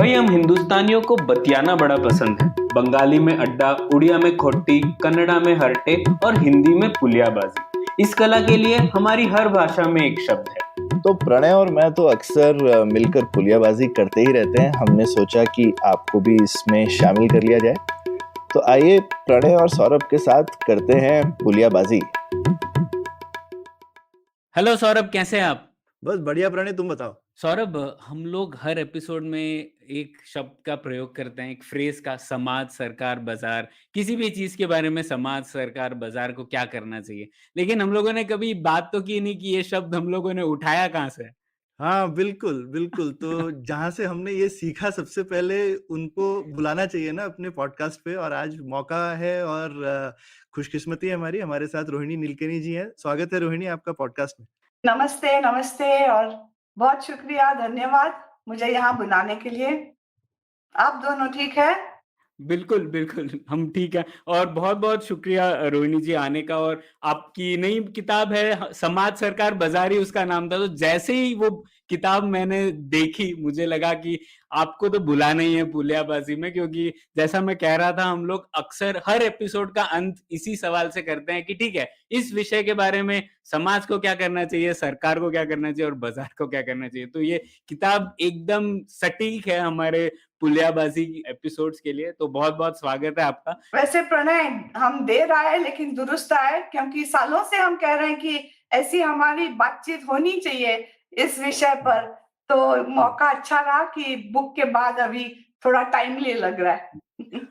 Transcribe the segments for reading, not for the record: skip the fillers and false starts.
भाई हम हिंदुस्तानियों को बतियाना बड़ा पसंद है। बंगाली में अड्डा, उड़िया में खोट्टी, कन्नड़ा में हरटे और हिंदी में पुलियाबाजी। इस कला के लिए हमारी हर भाषा में एक शब्द है। तो प्रणय और मैं तो अक्सर मिलकर पुलियाबाजी करते ही रहते हैं। हमने सोचा कि आपको भी इसमें शामिल कर लिया जाए। तो आइए प्रणय और सौरभ के साथ करते हैं पुलियाबाजी। हेलो सौरभ, कैसे हैं आप? बस बढ़िया प्रणय, तुम बताओ। सौरभ, हम लोग हर एपिसोड में एक शब्द का प्रयोग करते हैं, एक फ्रेज का, समाज, सरकार, बाजार। किसी भी चीज के बारे में समाज, सरकार, बाजार को क्या करना चाहिए, लेकिन हम लोगों ने कभी बात तो की नहीं कि ये शब्द हम लोगों ने उठाया कहाँ से। हाँ बिल्कुल बिल्कुल। तो जहाँ से हमने ये सीखा सबसे पहले उनको बुलाना चाहिए ना अपने पॉडकास्ट पे, और आज मौका है और खुशकिस्मती है हमारी। हमारे साथ रोहिणी नीलकेनी जी हैं। स्वागत है रोहिणी आपका पॉडकास्ट में। नमस्ते नमस्ते, और बहुत शुक्रिया, धन्यवाद मुझे यहाँ बुलाने के लिए। आप दोनों ठीक है? बिल्कुल बिल्कुल, हम ठीक है। और बहुत बहुत शुक्रिया रोहिणी जी आने का। और आपकी नई किताब है समाज, सरकार, बाजार ही उसका नाम था। तो जैसे ही वो किताब मैंने देखी, मुझे लगा कि आपको तो बुलाना ही है पुलियाबाजी में, क्योंकि जैसा मैं कह रहा था, हम लोग अक्सर हर एपिसोड का अंत इसी सवाल से करते हैं कि ठीक है, इस विषय के बारे में समाज को क्या करना चाहिए, सरकार को क्या करना चाहिए और बाजार को क्या करना चाहिए। तो ये किताब एकदम सटीक है हमारे पुलियाबाजी एपिसोड्स के लिए। तो बहुत बहुत स्वागत है आपका। वैसे प्रणय, हम देर आए लेकिन दुरुस्त आए, क्योंकि सालों से हम कह रहे हैं कि ऐसी हमारी बातचीत होनी चाहिए इस विषय पर। तो मौका अच्छा रहा कि बुक के बाद अभी थोड़ा टाइमली लग रहा है।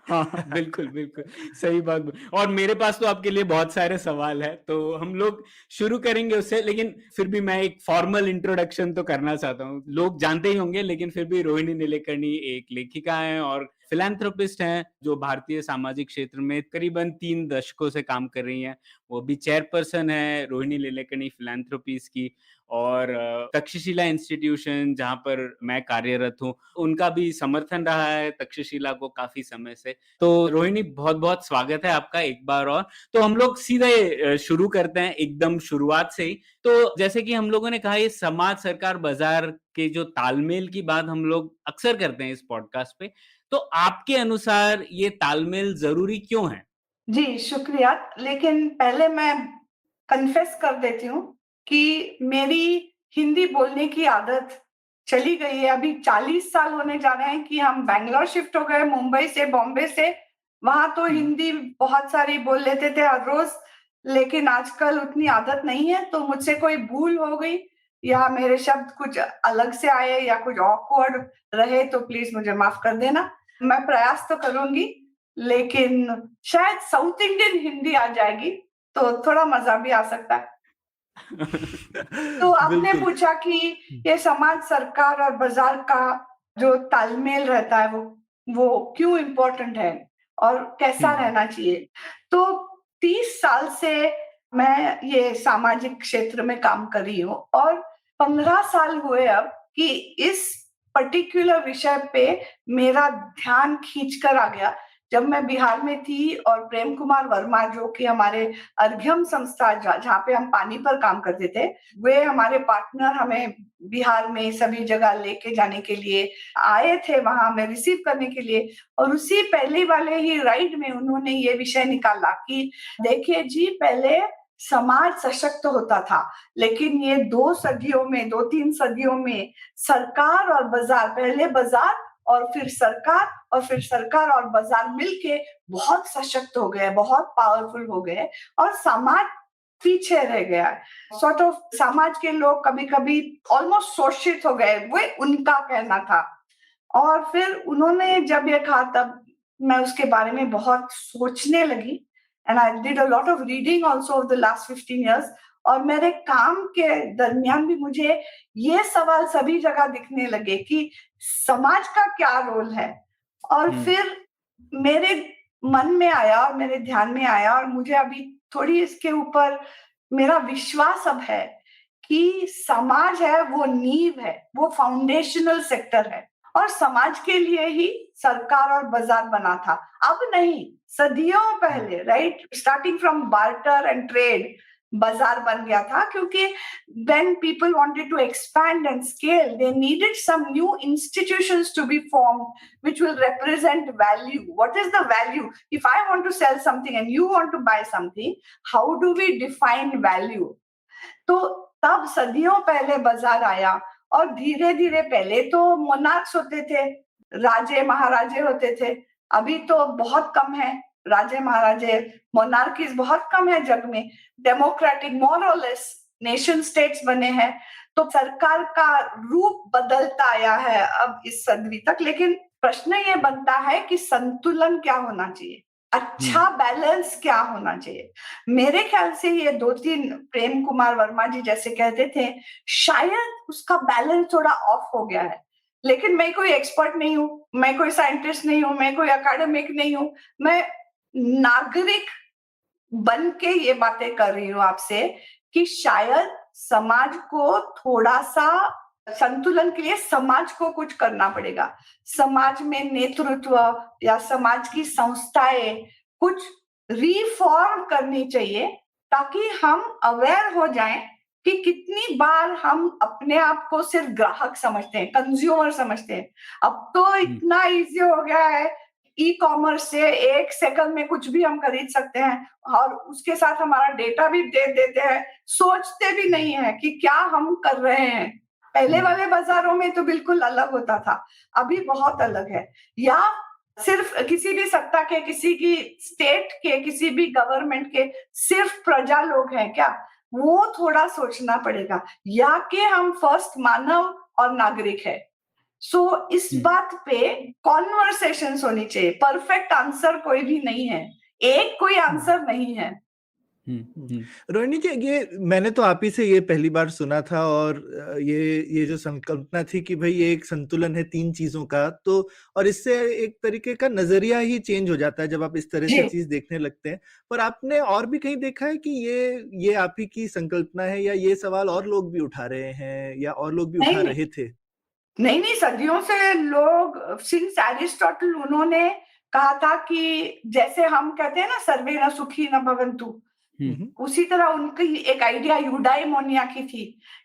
हाँ बिल्कुल बिल्कुल, सही बात। और मेरे पास तो आपके लिए बहुत सारे सवाल है, तो हम लोग शुरू करेंगे उससे। लेकिन फिर भी मैं एक फॉर्मल इंट्रोडक्शन तो करना चाहता हूँ। लोग जानते ही होंगे, लेकिन फिर भी रोहिणी नीलेकर्णी एक लेखिका हैं और फिलैंथ्रोपिस्ट हैं, जो भारतीय सामाजिक क्षेत्र में करीबन 3 दशकों से काम कर रही हैं। वो भी चेयरपर्सन है रोहिणी नीलेकर्णी फिलैंथ्रोपीज की। और तक्षशिला इंस्टीट्यूशन, जहाँ पर मैं कार्यरत हूँ, उनका भी समर्थन रहा है तक्षशिला को काफी समय से। तो रोहिणी, बहुत बहुत स्वागत है आपका एक बार और। तो हम लोग सीधे शुरू करते हैं एकदम शुरुआत से ही। तो जैसे कि हम लोगों ने कहा, ये समाज, सरकार, बाजार के जो तालमेल की बात हम लोग अक्सर करते हैं इस पॉडकास्ट पे। तो आपके अनुसार ये तालमेल जरूरी क्यों है? जी शुक्रिया, लेकिन पहले मैं कन्फेस कर देती हूँ कि मेरी हिंदी बोलने की आदत चली गई है। अभी 40 साल होने जा रहे हैं कि हम बैंगलोर शिफ्ट हो गए, मुंबई से, बॉम्बे से। वहां तो हिंदी बहुत सारी बोल लेते थे हर रोज, लेकिन आजकल उतनी आदत नहीं है। तो मुझसे कोई भूल हो गई या मेरे शब्द कुछ अलग से आए या कुछ ऑकवर्ड रहे तो प्लीज मुझे माफ कर देना। मैं प्रयास तो करूंगी, लेकिन शायद साउथ इंडियन हिंदी आ जाएगी तो थोड़ा मजा भी आ सकता है। तो आपने पूछा कि ये समाज, सरकार और बाजार का जो तालमेल रहता है वो क्यों इम्पोर्टेंट है और कैसा रहना चाहिए। तो 30 साल से मैं ये सामाजिक क्षेत्र में काम कर रही हूँ, और 15 साल हुए अब कि इस पर्टिकुलर विषय पे मेरा ध्यान खींचकर आ गया जब मैं बिहार में थी। और प्रेम कुमार वर्मा, जो कि हमारे अर्घ्यम संस्था जहाँ पे हम पानी पर काम करते थे, वे हमारे पार्टनर हमें बिहार में सभी जगह लेके जाने के लिए आए थे, वहां हमें रिसीव करने के लिए। और उसी पहले वाले ही राइड में उन्होंने ये विषय निकाला कि देखिए जी, पहले समाज सशक्त होता था, लेकिन ये 2 सदियों में सरकार और बाजार, पहले बाजार और फिर सरकार, और फिर सरकार और बाजार मिलके बहुत सशक्त हो गए, बहुत पावरफुल हो गए, और समाज पीछे रह गया। सॉर्ट ऑफ समाज के लोग कभी कभी ऑलमोस्ट शोषित हो गए, वो उनका कहना था। और फिर उन्होंने जब ये कहा, तब मैं उसके बारे में बहुत सोचने लगी, and I did a lot of reading also over the last 15 years। और मेरे काम के दरमियान भी मुझे ये सवाल सभी जगह दिखने लगे कि समाज का क्या रोल है। और फिर मेरे मन में आया और मेरे ध्यान में आया, और मुझे अभी थोड़ी इसके ऊपर मेरा विश्वास अब है कि समाज है वो नींव है, वो फाउंडेशनल सेक्टर है, और समाज के लिए ही सरकार और बाजार बना था। अब नहीं, सदियों पहले, right, starting from barter and trade, बाजार बन गया था, क्योंकि when people wanted to expand and scale, they needed some new institutions to be formed which will represent value. What is the value? If I want to sell something and you want to buy something, how do we define value? तो तब सदियों पहले बाजार आया, और धीरे धीरे, पहले तो मोनार्क्स होते थे, राजे महाराजे होते थे, अभी तो बहुत कम है राजे महाराजे, मोनार्कीज बहुत कम है जग में, डेमोक्रेटिक मोर और लेस नेशन स्टेट्स बने हैं। तो सरकार का रूप बदलता आया है अब इस सदी तक, लेकिन प्रश्न ये बनता है कि संतुलन क्या होना चाहिए, अच्छा बैलेंस क्या होना चाहिए। मेरे ख्याल से ये 2-3 प्रेम कुमार वर्मा जी जैसे कहते थे, शायद उसका बैलेंस थोड़ा ऑफ हो गया है। लेकिन मैं कोई एक्सपर्ट नहीं हूँ, मैं कोई साइंटिस्ट नहीं हूँ, मैं कोई एकेडमिक नहीं हूँ, मैं नागरिक बन के ये बातें कर रही हूँ आपसे कि शायद समाज को थोड़ा सा संतुलन के लिए समाज को कुछ करना पड़ेगा। समाज में नेतृत्व या समाज की संस्थाएं कुछ रिफॉर्म करनी चाहिए, ताकि हम अवेयर हो जाएं कि कितनी बार हम अपने आप को सिर्फ ग्राहक समझते हैं, कंज्यूमर समझते हैं। अब तो इतना इजी हो गया है, ई कॉमर्स से 1 सेकंड में कुछ भी हम खरीद सकते हैं, और उसके साथ हमारा डेटा भी दे देते हैं, सोचते भी नहीं है कि क्या हम कर रहे हैं। पहले वाले बाजारों में तो बिल्कुल अलग होता था, अभी बहुत अलग है। या सिर्फ किसी भी सत्ता के, किसी की स्टेट के, किसी भी गवर्नमेंट के सिर्फ प्रजा लोग हैं क्या, वो थोड़ा सोचना पड़ेगा, या कि हम फर्स्ट मानव और नागरिक है। सो इस बात पे कॉन्वर्सेशंस होनी चाहिए। परफेक्ट आंसर कोई भी नहीं है, एक कोई आंसर नहीं है। रोहिणी जी, ये मैंने तो आप ही से ये पहली बार सुना था, और ये जो संकल्पना थी कि भाई ये एक संतुलन है 3 चीजों का, तो और इससे एक तरीके का नजरिया ही चेंज हो जाता है जब आप इस तरह से चीज देखने लगते हैं। पर आपने और भी कहीं देखा है कि ये आप ही की संकल्पना है, या ये सवाल और लोग भी उठा रहे हैं, या और लोग भी उठा रहे थे? नहीं, सदियों से लोग, सिंस एरिस्टोटल, उन्होंने कहा था कि जैसे हम कहते हैं ना, सर्वे न सुखी न भवन्तु, उसी तरह उनकी एक आइडिया यूडाइमोनिया की थी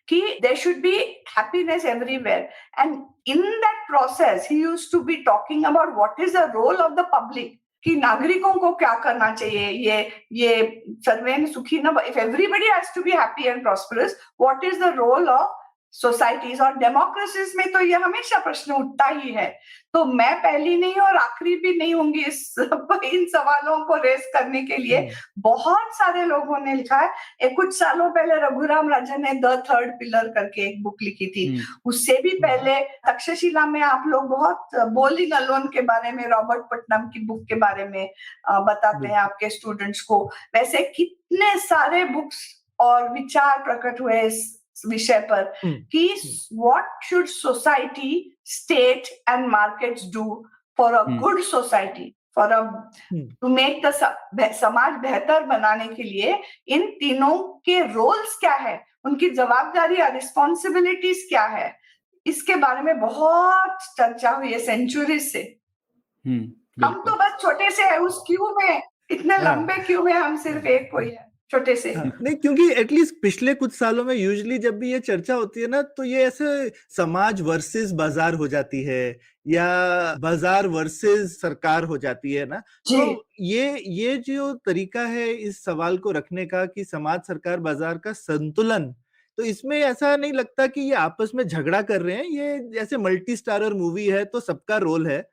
कि there should be happiness everywhere, and in that process he used to be talking about what is the role of the public, कि नागरिकों को क्या करना चाहिए। ये सर्वे न सुखी न, if everybody has to be happy and prosperous, what is the role of societies. और डेमोक्रेसीज में तो ये हमेशा प्रश्न उठता ही है। तो मैं पहली नहीं और आखिरी भी नहीं होंगी इन सवालों को रेस करने के लिए। बहुत सारे लोगों ने लिखा है। कुछ सालों पहले रघुराम राजन ने द थर्ड पिलर करके एक बुक लिखी थी। उससे भी पहले तक्षशिला में आप लोग बहुत बोलिंग अलोन के बारे में, रॉबर्ट पटनम की बुक के बारे में बताते हैं आपके स्टूडेंट्स को। वैसे कितने सारे बुक्स और विचार प्रकट हुए इस विषय पर कि what should society, state and markets do for a good society, for a to make the समाज बेहतर बनाने के लिए इन तीनों के रोल्स क्या है, उनकी जवाबदारी और रिस्पॉन्सिबिलिटीज क्या है, इसके बारे में बहुत चर्चा हुई है सेंचुरी से। हम तो बस छोटे से है उस क्यू में, इतने लंबे क्यू में हम सिर्फ एक कोई है, छोटे से। नहीं, क्योंकि एटलीस्ट पिछले कुछ सालों में यूजुअली जब भी ये चर्चा होती है ना, तो ये ऐसे समाज वर्सेस बाजार हो जाती है, या बाजार वर्सेस सरकार हो जाती है ना। तो ये जो तरीका है इस सवाल को रखने का कि समाज सरकार बाजार का संतुलन, तो इसमें ऐसा नहीं लगता कि ये आपस में झगड़ा कर रहे हैं। ये जैसे मल्टी स्टारर मूवी है तो सबका रोल है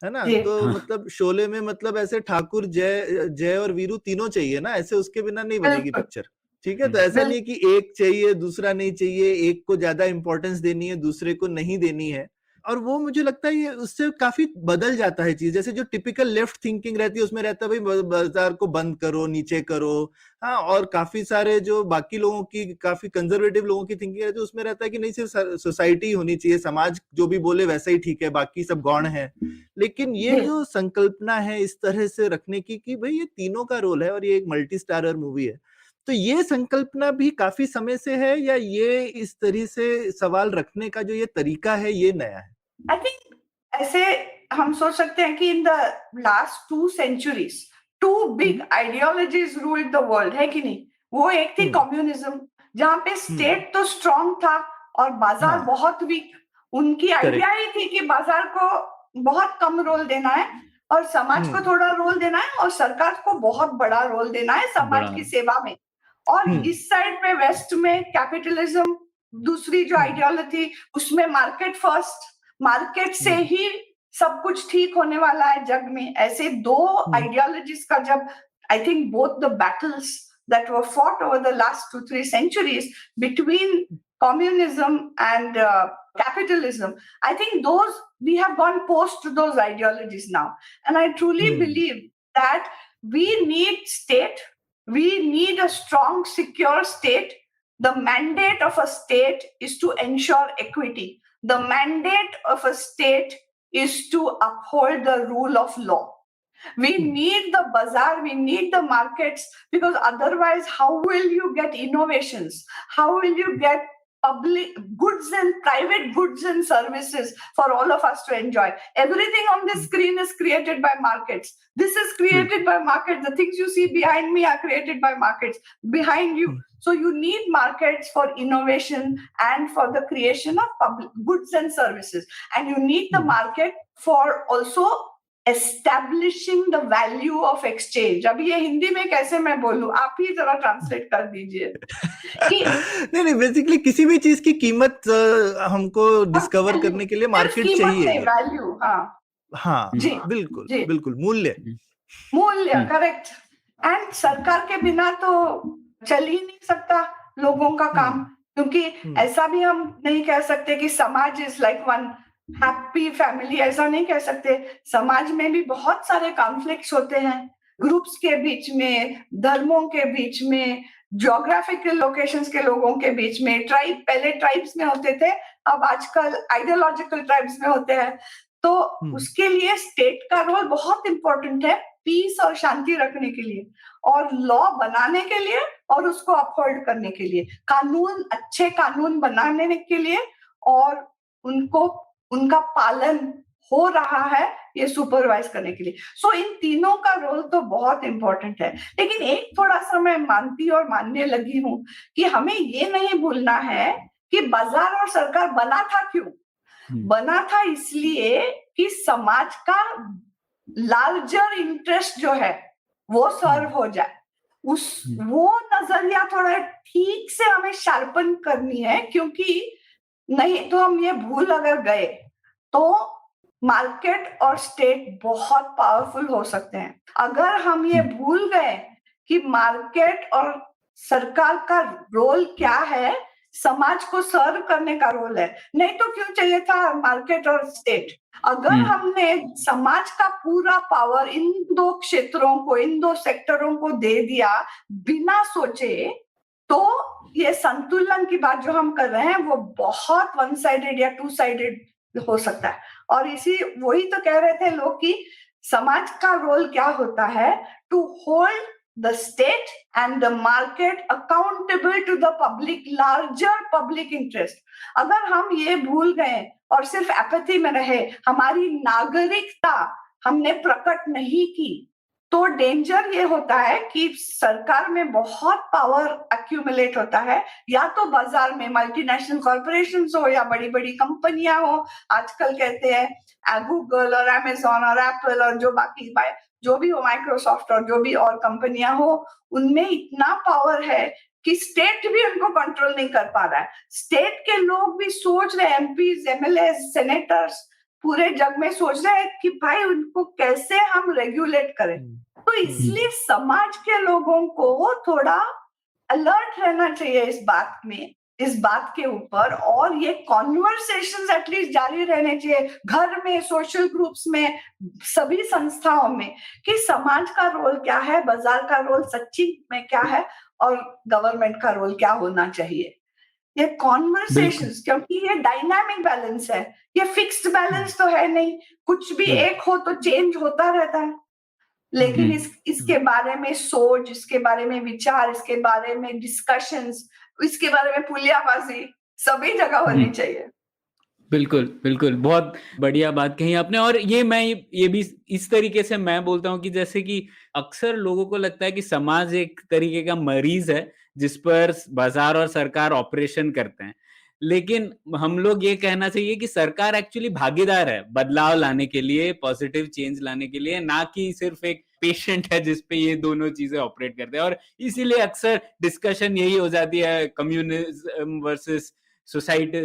ना। तो मतलब शोले में मतलब ऐसे ठाकुर, जय और वीरू तीनों चाहिए ना, ऐसे उसके बिना नहीं बनेगी पिक्चर। ठीक है, तो ऐसा नहीं कि एक चाहिए दूसरा नहीं चाहिए, एक को ज्यादा इंपॉर्टेंस देनी है दूसरे को नहीं देनी है। और वो मुझे लगता है ये उससे काफी बदल जाता है चीज। जैसे जो टिपिकल लेफ्ट थिंकिंग रहती है उसमें रहता है भाई बाजार को बंद करो, नीचे करो। हाँ, और काफी सारे जो बाकी लोगों की, काफी कंजर्वेटिव लोगों की थिंकिंग रहती है उसमें रहता है कि नहीं, सिर्फ सोसाइटी होनी चाहिए, समाज जो भी बोले वैसा ही ठीक है, बाकी सब गौण है। लेकिन ये जो संकल्पना है इस तरह से रखने की कि भाई ये तीनों का रोल है और ये एक मल्टी स्टारर मूवी है, तो ये संकल्पना भी काफी समय से है, या ये इस तरह से सवाल रखने का जो ये तरीका है ये नया है? आई थिंक ऐसे हम सोच सकते हैं कि in the last 2 centuries 2 big ideologies ruled the world, है कि नहीं? वो एक थी कम्युनिज्म, जहाँ पे स्टेट तो स्ट्रांग था और बाजार हाँ। बहुत वीक। उनकी आइडिया ही थी कि बाजार को बहुत कम रोल देना है और समाज को थोड़ा रोल देना है और सरकार को बहुत बड़ा रोल देना है समाज की सेवा में। और इस साइड पे वेस्ट में कैपिटलिज्म, दूसरी जो आइडियोलॉजी उसमें मार्केट फर्स्ट, मार्केट से ही सब कुछ ठीक होने वाला है जग में। ऐसे दो आइडियोलॉजीज का जब I think both the battles that were fought over the last 2-3 centuries between communism and capitalism, I think those we have gone post to those ideologies now, and I truly believe that we need state, we need a strong secure state. The mandate of a state is to ensure equity. The mandate of a state is to uphold the rule of law. We need the bazaar, we need the markets, because otherwise how will you get innovations? How will you get public goods and private goods and services for all of us to enjoy? Everything on this screen is created by markets. This is created by markets. The things you see behind me are created by markets behind you. So you need markets for innovation and for the creation of public goods and services. And you need the market for also establishing the value of exchange. अभी ये हिंदी में कैसे मैं बोलूं, आप ही जरा translate कर दीजिए कि नहीं बेसिकली किसी भी चीज की कीमत हमको डिस्कवर करने के लिए मार्केट चाहिए, वैल्यू। हाँ बिल्कुल बिल्कुल, मूल्य करेक्ट। एंड सरकार के बिना तो चल ही नहीं सकता लोगों का काम, क्योंकि ऐसा भी हम नहीं कह सकते कि समाज is like one happy family, ऐसा नहीं कह सकते। समाज में भी बहुत सारे कॉन्फ्लिक्ट्स होते हैं, ग्रुप्स के बीच में, धर्मों के बीच में, ज्योग्राफिकल लोकेशंस के लोगों के बीच में। ट्राइब पहले ट्राइब्स में होते थे, अब आजकल आइडियोलॉजिकल ट्राइब्स में होते हैं। तो उसके लिए स्टेट का रोल बहुत इंपॉर्टेंट है, पीस और शांति रखने के लिए और लॉ बनाने के लिए और उसको अपहोल्ड करने के लिए, कानून, अच्छे कानून बनाने के लिए और उनको उनका पालन हो रहा है ये सुपरवाइज करने के लिए। सो इन तीनों का रोल तो बहुत इंपॉर्टेंट है। लेकिन एक थोड़ा सा मैं मानती और मानने लगी हूं कि हमें ये नहीं भूलना है कि बाजार और सरकार बना था क्यों? बना था इसलिए कि समाज का लार्जर इंटरेस्ट जो है वो सर्व हो जाए। वो नजरिया थोड़ा ठीक से हमें शार्पन करनी है, क्योंकि नहीं तो हम ये भूल अगर गए तो मार्केट और स्टेट बहुत पावरफुल हो सकते हैं। अगर हम ये भूल गए कि मार्केट और सरकार का रोल क्या है, समाज को सर्व करने का रोल है, नहीं तो क्यों चाहिए था मार्केट और स्टेट? अगर हमने समाज का पूरा पावर इन दो क्षेत्रों को, इन दो सेक्टरों को दे दिया बिना सोचे, तो ये संतुलन की बात जो हम कर रहे हैं वो बहुत वन साइडेड या टू साइडेड हो सकता है। और इसी वही तो कह रहे थे लोग कि समाज का रोल क्या होता है, to hold the state and the market accountable to the public, larger public interest. अगर हम ये भूल गए और सिर्फ एपैथी में रहे, हमारी नागरिकता हमने प्रकट नहीं की, तो डेंजर ये होता है कि सरकार में बहुत पावर एक्यूमुलेट होता है, या तो बाजार में मल्टीनेशनल कॉर्पोरेशंस हो या बड़ी बड़ी कंपनियां हो। आजकल कहते हैं गूगल और अमेजॉन और एप्पल और जो बाकी जो भी हो, माइक्रोसॉफ्ट और जो भी और कंपनियां हो, उनमें इतना पावर है कि स्टेट भी उनको कंट्रोल नहीं कर पा रहा है। स्टेट के लोग भी सोच रहे हैं, एमपीज, एमएलए, सेनेटर्स पूरे जग में सोच रहे हैं कि भाई उनको कैसे हम रेगुलेट करें। तो इसलिए समाज के लोगों को थोड़ा अलर्ट रहना चाहिए इस बात के ऊपर, और ये कॉन्वर्सेशंस एटलीस्ट जारी रहने चाहिए घर में, सोशल ग्रुप्स में, सभी संस्थाओं में, कि समाज का रोल क्या है, बाजार का रोल सच्ची में क्या है और गवर्नमेंट का रोल क्या होना चाहिए। ये कॉन्वर्सेशंस, क्योंकि ये डायनामिक बैलेंस है, ये फिक्स्ड बैलेंस तो है नहीं, कुछ भी एक हो तो चेंज होता रहता है। लेकिन इसके बारे में सोच, इसके बारे में विचार, इसके बारे में डिस्कशंस, इसके बारे में पुलियाबाजी सभी जगह होनी चाहिए। बिल्कुल बिल्कुल, बहुत बढ़िया बात कही आपने। और ये भी इस तरीके से मैं बोलता हूँ कि जैसे कि अक्सर लोगों को लगता है कि समाज एक तरीके का मरीज है जिस पर बाजार और सरकार ऑपरेशन करते हैं। लेकिन हम लोग ये कहना चाहिए कि सरकार एक्चुअली भागीदार है बदलाव लाने के लिए, पॉजिटिव चेंज लाने के लिए, ना कि सिर्फ एक पेशेंट है जिसपे ये दोनों चीजें ऑपरेट करते हैं। और इसीलिए अक्सर डिस्कशन यही हो जाती है, communism versus society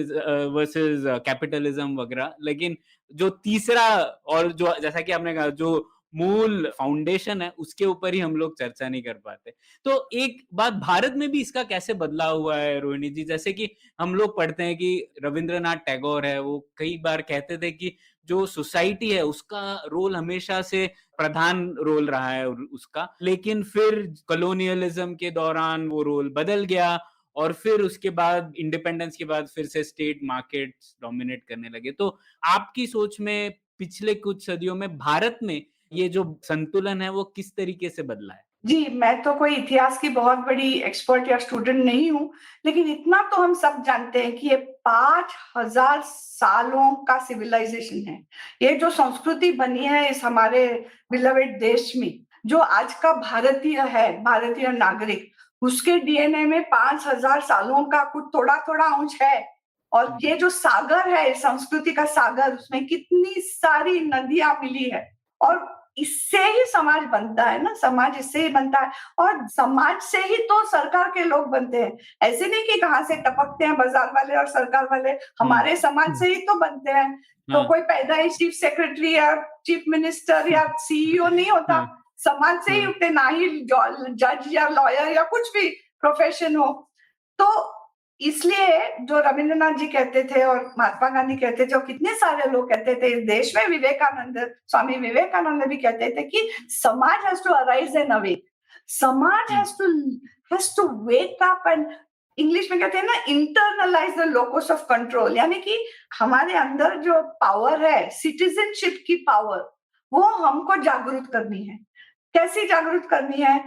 versus capitalism वगैरह। लेकिन जो तीसरा और जो जैसा कि आपने कहा जो मूल फाउंडेशन है उसके ऊपर ही हम लोग चर्चा नहीं कर पाते। तो एक बात, भारत में भी इसका कैसे बदलाव हुआ है रोहिणी जी? जैसे कि हम लोग पढ़ते हैं कि रविंद्रनाथ टैगोर है, वो कई बार कहते थे कि जो सोसाइटी है उसका रोल हमेशा से प्रधान रोल रहा है उसका, लेकिन फिर कॉलोनियलिज्म के दौरान वो रोल बदल गया और फिर उसके बाद इंडिपेंडेंस के बाद फिर से स्टेट मार्केट्स डोमिनेट करने लगे। तो आपकी सोच में पिछले कुछ सदियों में भारत में ये जो संतुलन है वो किस तरीके से बदला है? जी, मैं तो कोई इतिहास की बहुत बड़ी एक्सपर्ट या स्टूडेंट नहीं हूँ, लेकिन इतना तो हम सब जानते हैं कि ये 5000 सालों का सिविलाइजेशन है। ये जो संस्कृति बनी है इस हमारे बिलवेड देश में, जो आज का भारतीय है, भारतीय नागरिक, उसके डीएनए में 5000 सालों का कुछ थोड़ा-थोड़ा अंश है। और ये जो सागर है, संस्कृति का सागर, उसमें कितनी सारी नदियाँ मिली है और इससे ही समाज बनता है ना, समाज इससे ही बनता है और समाज से ही तो सरकार के लोग बनते हैं। ऐसे नहीं कि कहाँ से टपकते हैं बाजार वाले और सरकार वाले, हमारे समाज से ही तो बनते हैं। तो कोई पैदा ही चीफ सेक्रेटरी या चीफ मिनिस्टर या सीईओ नहीं होता, समाज से ही उठते, ना ही जज या लॉयर या कुछ भी प्रोफेशन हो। तो इसलिए जो रविंद्रनाथ जी कहते थे और महात्मा गांधी कहते थे और कितने सारे लोग कहते थे इस देश में, विवेकानंद, स्वामी विवेकानंद भी कहते थे कि समाज has to arise and awake, समाज has to wake up and English में कहते हैं ना, internalise the locus of control, यानी कि हमारे अंदर जो पावर है, सिटीजनशिप की पावर, वो हमको जागरूक करनी है। कैसी जागरूक करनी है?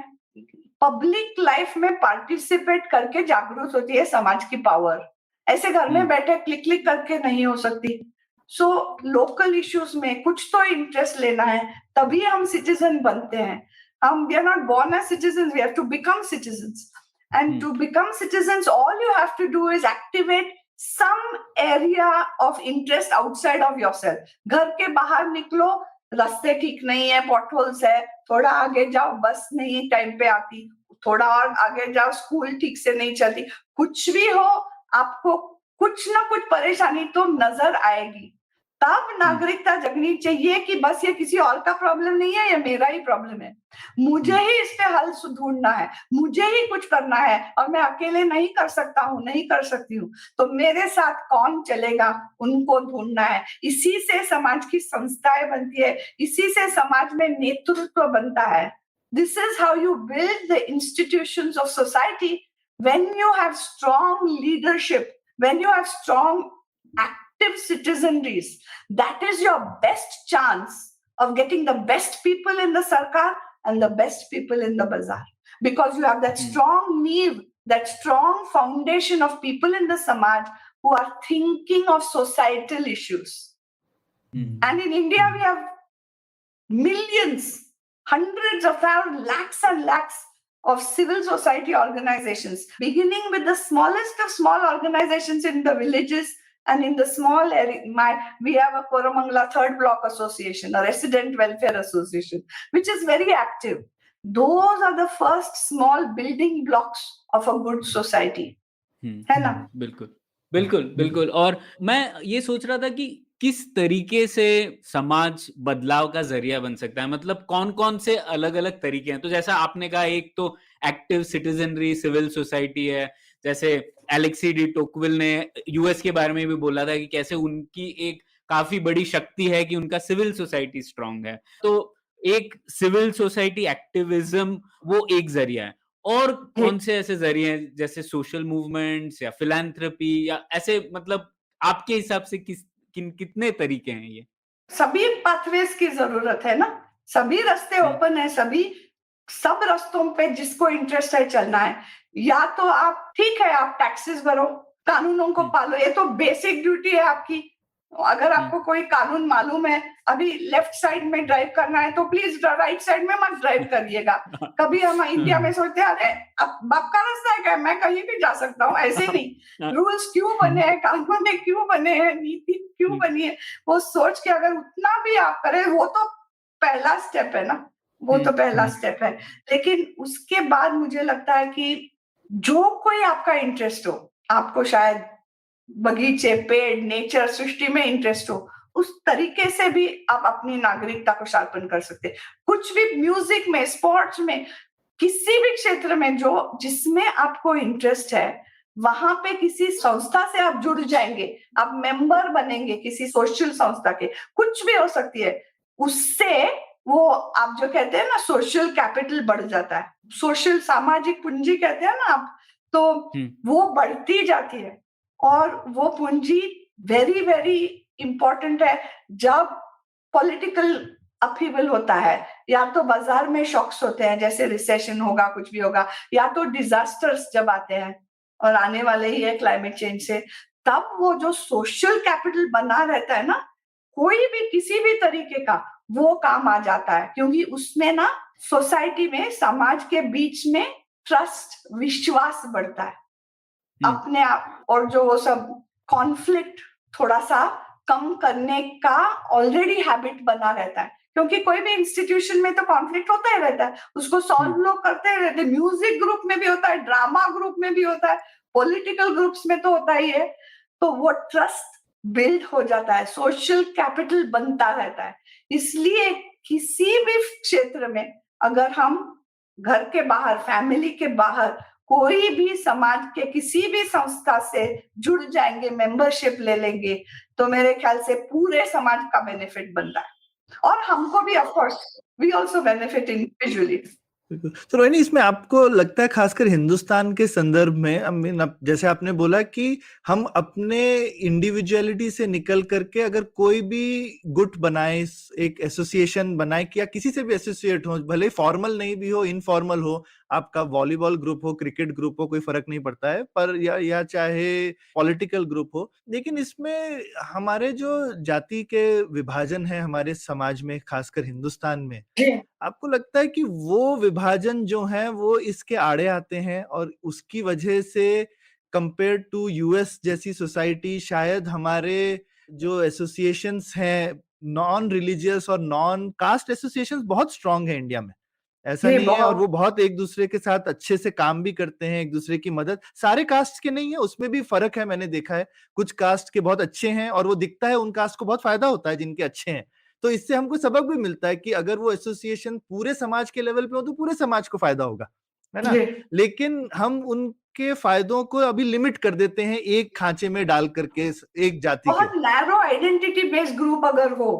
पब्लिक लाइफ में पार्टिसिपेट करके जागरूक होती है समाज की पावर। ऐसे घर में बैठे क्लिक क्लिक करके नहीं हो सकती। सो लोकल इश्यूज में कुछ तो इंटरेस्ट लेना है, तभी हम सिटीजन बनते हैं। हम we are not born as citizen, we have to become citizens and to become citizens all you have to do is activate some area of interest outside of yourself. घर के बाहर निकलो, रास्ते ठीक नहीं है, पॉटहोल्स है, थोड़ा आगे जाओ, बस नहीं टाइम पे आती, थोड़ा और आगे जाओ, स्कूल ठीक से नहीं चलती, कुछ भी हो, आपको कुछ ना कुछ परेशानी तो नजर आएगी। तब नागरिकता जगनी चाहिए कि बस ये किसी और का प्रॉब्लम नहीं है, ये मेरा ही प्रॉब्लम है, मुझे ही इस पे हल ढूंढना है, मुझे ही कुछ करना है और मैं अकेले नहीं कर सकता हूँ, नहीं कर सकती हूँ, तो मेरे साथ कौन चलेगा, उनको ढूंढना है। इसी से समाज की संस्थाएं बनती है, इसी से समाज में नेतृत्व बनता है। This is how you build the institutions of society. When you have strong leadership, when you have strong active citizenries, that is your best chance of getting the best people in the sarkar and the best people in the bazaar, because you have that strong need, that strong foundation of people in the samaj who are thinking of societal issues. And in India we have millions, hundreds of thousands, lakhs and lakhs of civil society organizations, beginning with the smallest of small organizations in the villages and in the small area. We have a Koramangala Third Block Association, a resident welfare association, which is very active. Those are the first small building blocks of a good society. है ना? बिल्कुल बिल्कुल बिल्कुल। और मैं ये सोच रहा था कि किस तरीके से समाज बदलाव का जरिया बन सकता है, मतलब कौन कौन से अलग अलग तरीके हैं। तो जैसा आपने कहा, एक तो एक्टिव सिटीजनरी, सिविल सोसाइटी है, जैसे एलेक्सी डी टोक्विल ने यूएस के बारे में भी बोला था कि कैसे उनकी एक काफी बड़ी शक्ति है कि उनका सिविल सोसाइटी स्ट्रांग है। तो एक सिविल सोसाइटी एक्टिविज्म वो एक जरिया है। और कौन से ऐसे जरिए हैं जैसे सोशल मूवमेंट्स या फिलैंथ्रोपी या ऐसे, मतलब आपके हिसाब से कितने तरीके हैं ये? सभी पाथवेज की जरूरत है ना, सभी रास्ते ओपन है, सब रास्तों पे जिसको इंटरेस्ट है चलना है। या तो आप, ठीक है, आप टैक्सेस भरो, कानूनों को पालो, ये तो बेसिक ड्यूटी है आपकी, अगर आपको कोई कानून मालूम है, अभी लेफ्ट साइड में ड्राइव करना है तो प्लीज राइट साइड में मत ड्राइव करिएगा। कभी हम इंडिया में सोचते हैं अरे अब बाप का रास्ता है क्या, मैं कहीं भी जा सकता हूँ, ऐसे नहीं। रूल्स क्यों बने हैं, कानून क्यों बने हैं, नीति क्यों बनी है, वो सोच के अगर उतना भी आप करें, वो तो पहला स्टेप है ना, वो तो पहला स्टेप है। लेकिन उसके बाद मुझे लगता है कि जो कोई आपका इंटरेस्ट हो, आपको शायद बगीचे, पेड़, नेचर, सृष्टि में इंटरेस्ट हो, उस तरीके से भी आप अपनी नागरिकता को शार्पन कर सकते हैं। कुछ भी, म्यूजिक में, स्पोर्ट्स में, किसी भी क्षेत्र में जो जिसमें आपको इंटरेस्ट है, वहां पे किसी संस्था से आप जुड़ जाएंगे, आप मेंबर बनेंगे किसी सोशल संस्था के, कुछ भी हो सकती है, उससे वो आप जो कहते हैं ना सोशल कैपिटल बढ़ जाता है, सोशल सामाजिक पूंजी कहते हैं ना आप, तो वो बढ़ती जाती है। और वो पूंजी वेरी वेरी इंपॉर्टेंट है जब पॉलिटिकल अपहीवल होता है, या तो बाजार में शॉक्स होते हैं जैसे रिसेशन होगा, कुछ भी होगा, या तो डिजास्टर्स जब आते हैं, और आने वाले ही है क्लाइमेट चेंज से, तब वो जो सोशल कैपिटल बना रहता है ना, कोई भी किसी भी तरीके का, वो काम आ जाता है, क्योंकि उसमें ना सोसाइटी में, समाज के बीच में ट्रस्ट, विश्वास बढ़ता है अपने आप, और जो वो सब कॉन्फ्लिक्ट थोड़ा सा कम करने का ऑलरेडी हैबिट बना रहता है, क्योंकि कोई भी इंस्टीट्यूशन में तो कॉन्फ्लिक्ट होता ही रहता है, उसको सॉल्व लोग करते ही रहते हैं। म्यूजिक ग्रुप में भी होता है, ड्रामा ग्रुप में भी होता है, पॉलिटिकल ग्रुप्स में तो होता ही है। तो वो ट्रस्ट बिल्ड हो जाता है, सोशल कैपिटल बनता रहता है। इसलिए किसी भी क्षेत्र में अगर हम घर के बाहर, फैमिली के बाहर, कोई भी समाज के किसी भी संस्था से जुड़ जाएंगे, मेंबरशिप ले लेंगे, तो मेरे ख्याल से पूरे समाज का बेनिफिट बनता है, और हमको भी, of course we also benefit individually. तो रोहिणी, इसमें आपको लगता है खासकर हिंदुस्तान के संदर्भ में, जैसे आपने बोला कि हम अपने इंडिविजुअलिटी से निकल करके अगर कोई भी गुट बनाए, एक एसोसिएशन बनाए, या किसी से भी एसोसिएट हो, भले फॉर्मल नहीं भी हो, इनफॉर्मल हो, आपका वॉलीबॉल ग्रुप हो, क्रिकेट ग्रुप हो, कोई फर्क नहीं पड़ता है, पर या चाहे पॉलिटिकल ग्रुप हो, लेकिन इसमें हमारे जो जाति के विभाजन है हमारे समाज में, खासकर हिंदुस्तान में, आपको लगता है कि वो विभाजन जो है वो इसके आड़े आते हैं, और उसकी वजह से कंपेयर टू यूएस जैसी सोसाइटी शायद हमारे जो एसोसिएशंस हैं, नॉन रिलीजियस और नॉन कास्ट एसोसिएशंस बहुत स्ट्रांग है इंडिया में, ऐसा नहीं है, और वो बहुत एक दूसरे के साथ अच्छे से काम भी करते हैं, एक दूसरे की मदद, सारे कास्ट के नहीं है, उसमें भी फर्क है, मैंने देखा है, कुछ कास्ट के बहुत अच्छे हैं और वो दिखता है उन कास्ट को बहुत फायदा होता है जिनके अच्छे हैं। तो इससे हमको सबक भी मिलता है कि अगर वो एसोसिएशन पूरे समाज के लेवल पे हो तो पूरे समाज को फायदा होगा, है ना। लेकिन हम उनके फायदों को अभी लिमिट कर देते हैं एक खांचे में डाल करके, एक जाति के। नैरो आइडेंटिटी बेस्ड ग्रुप अगर हो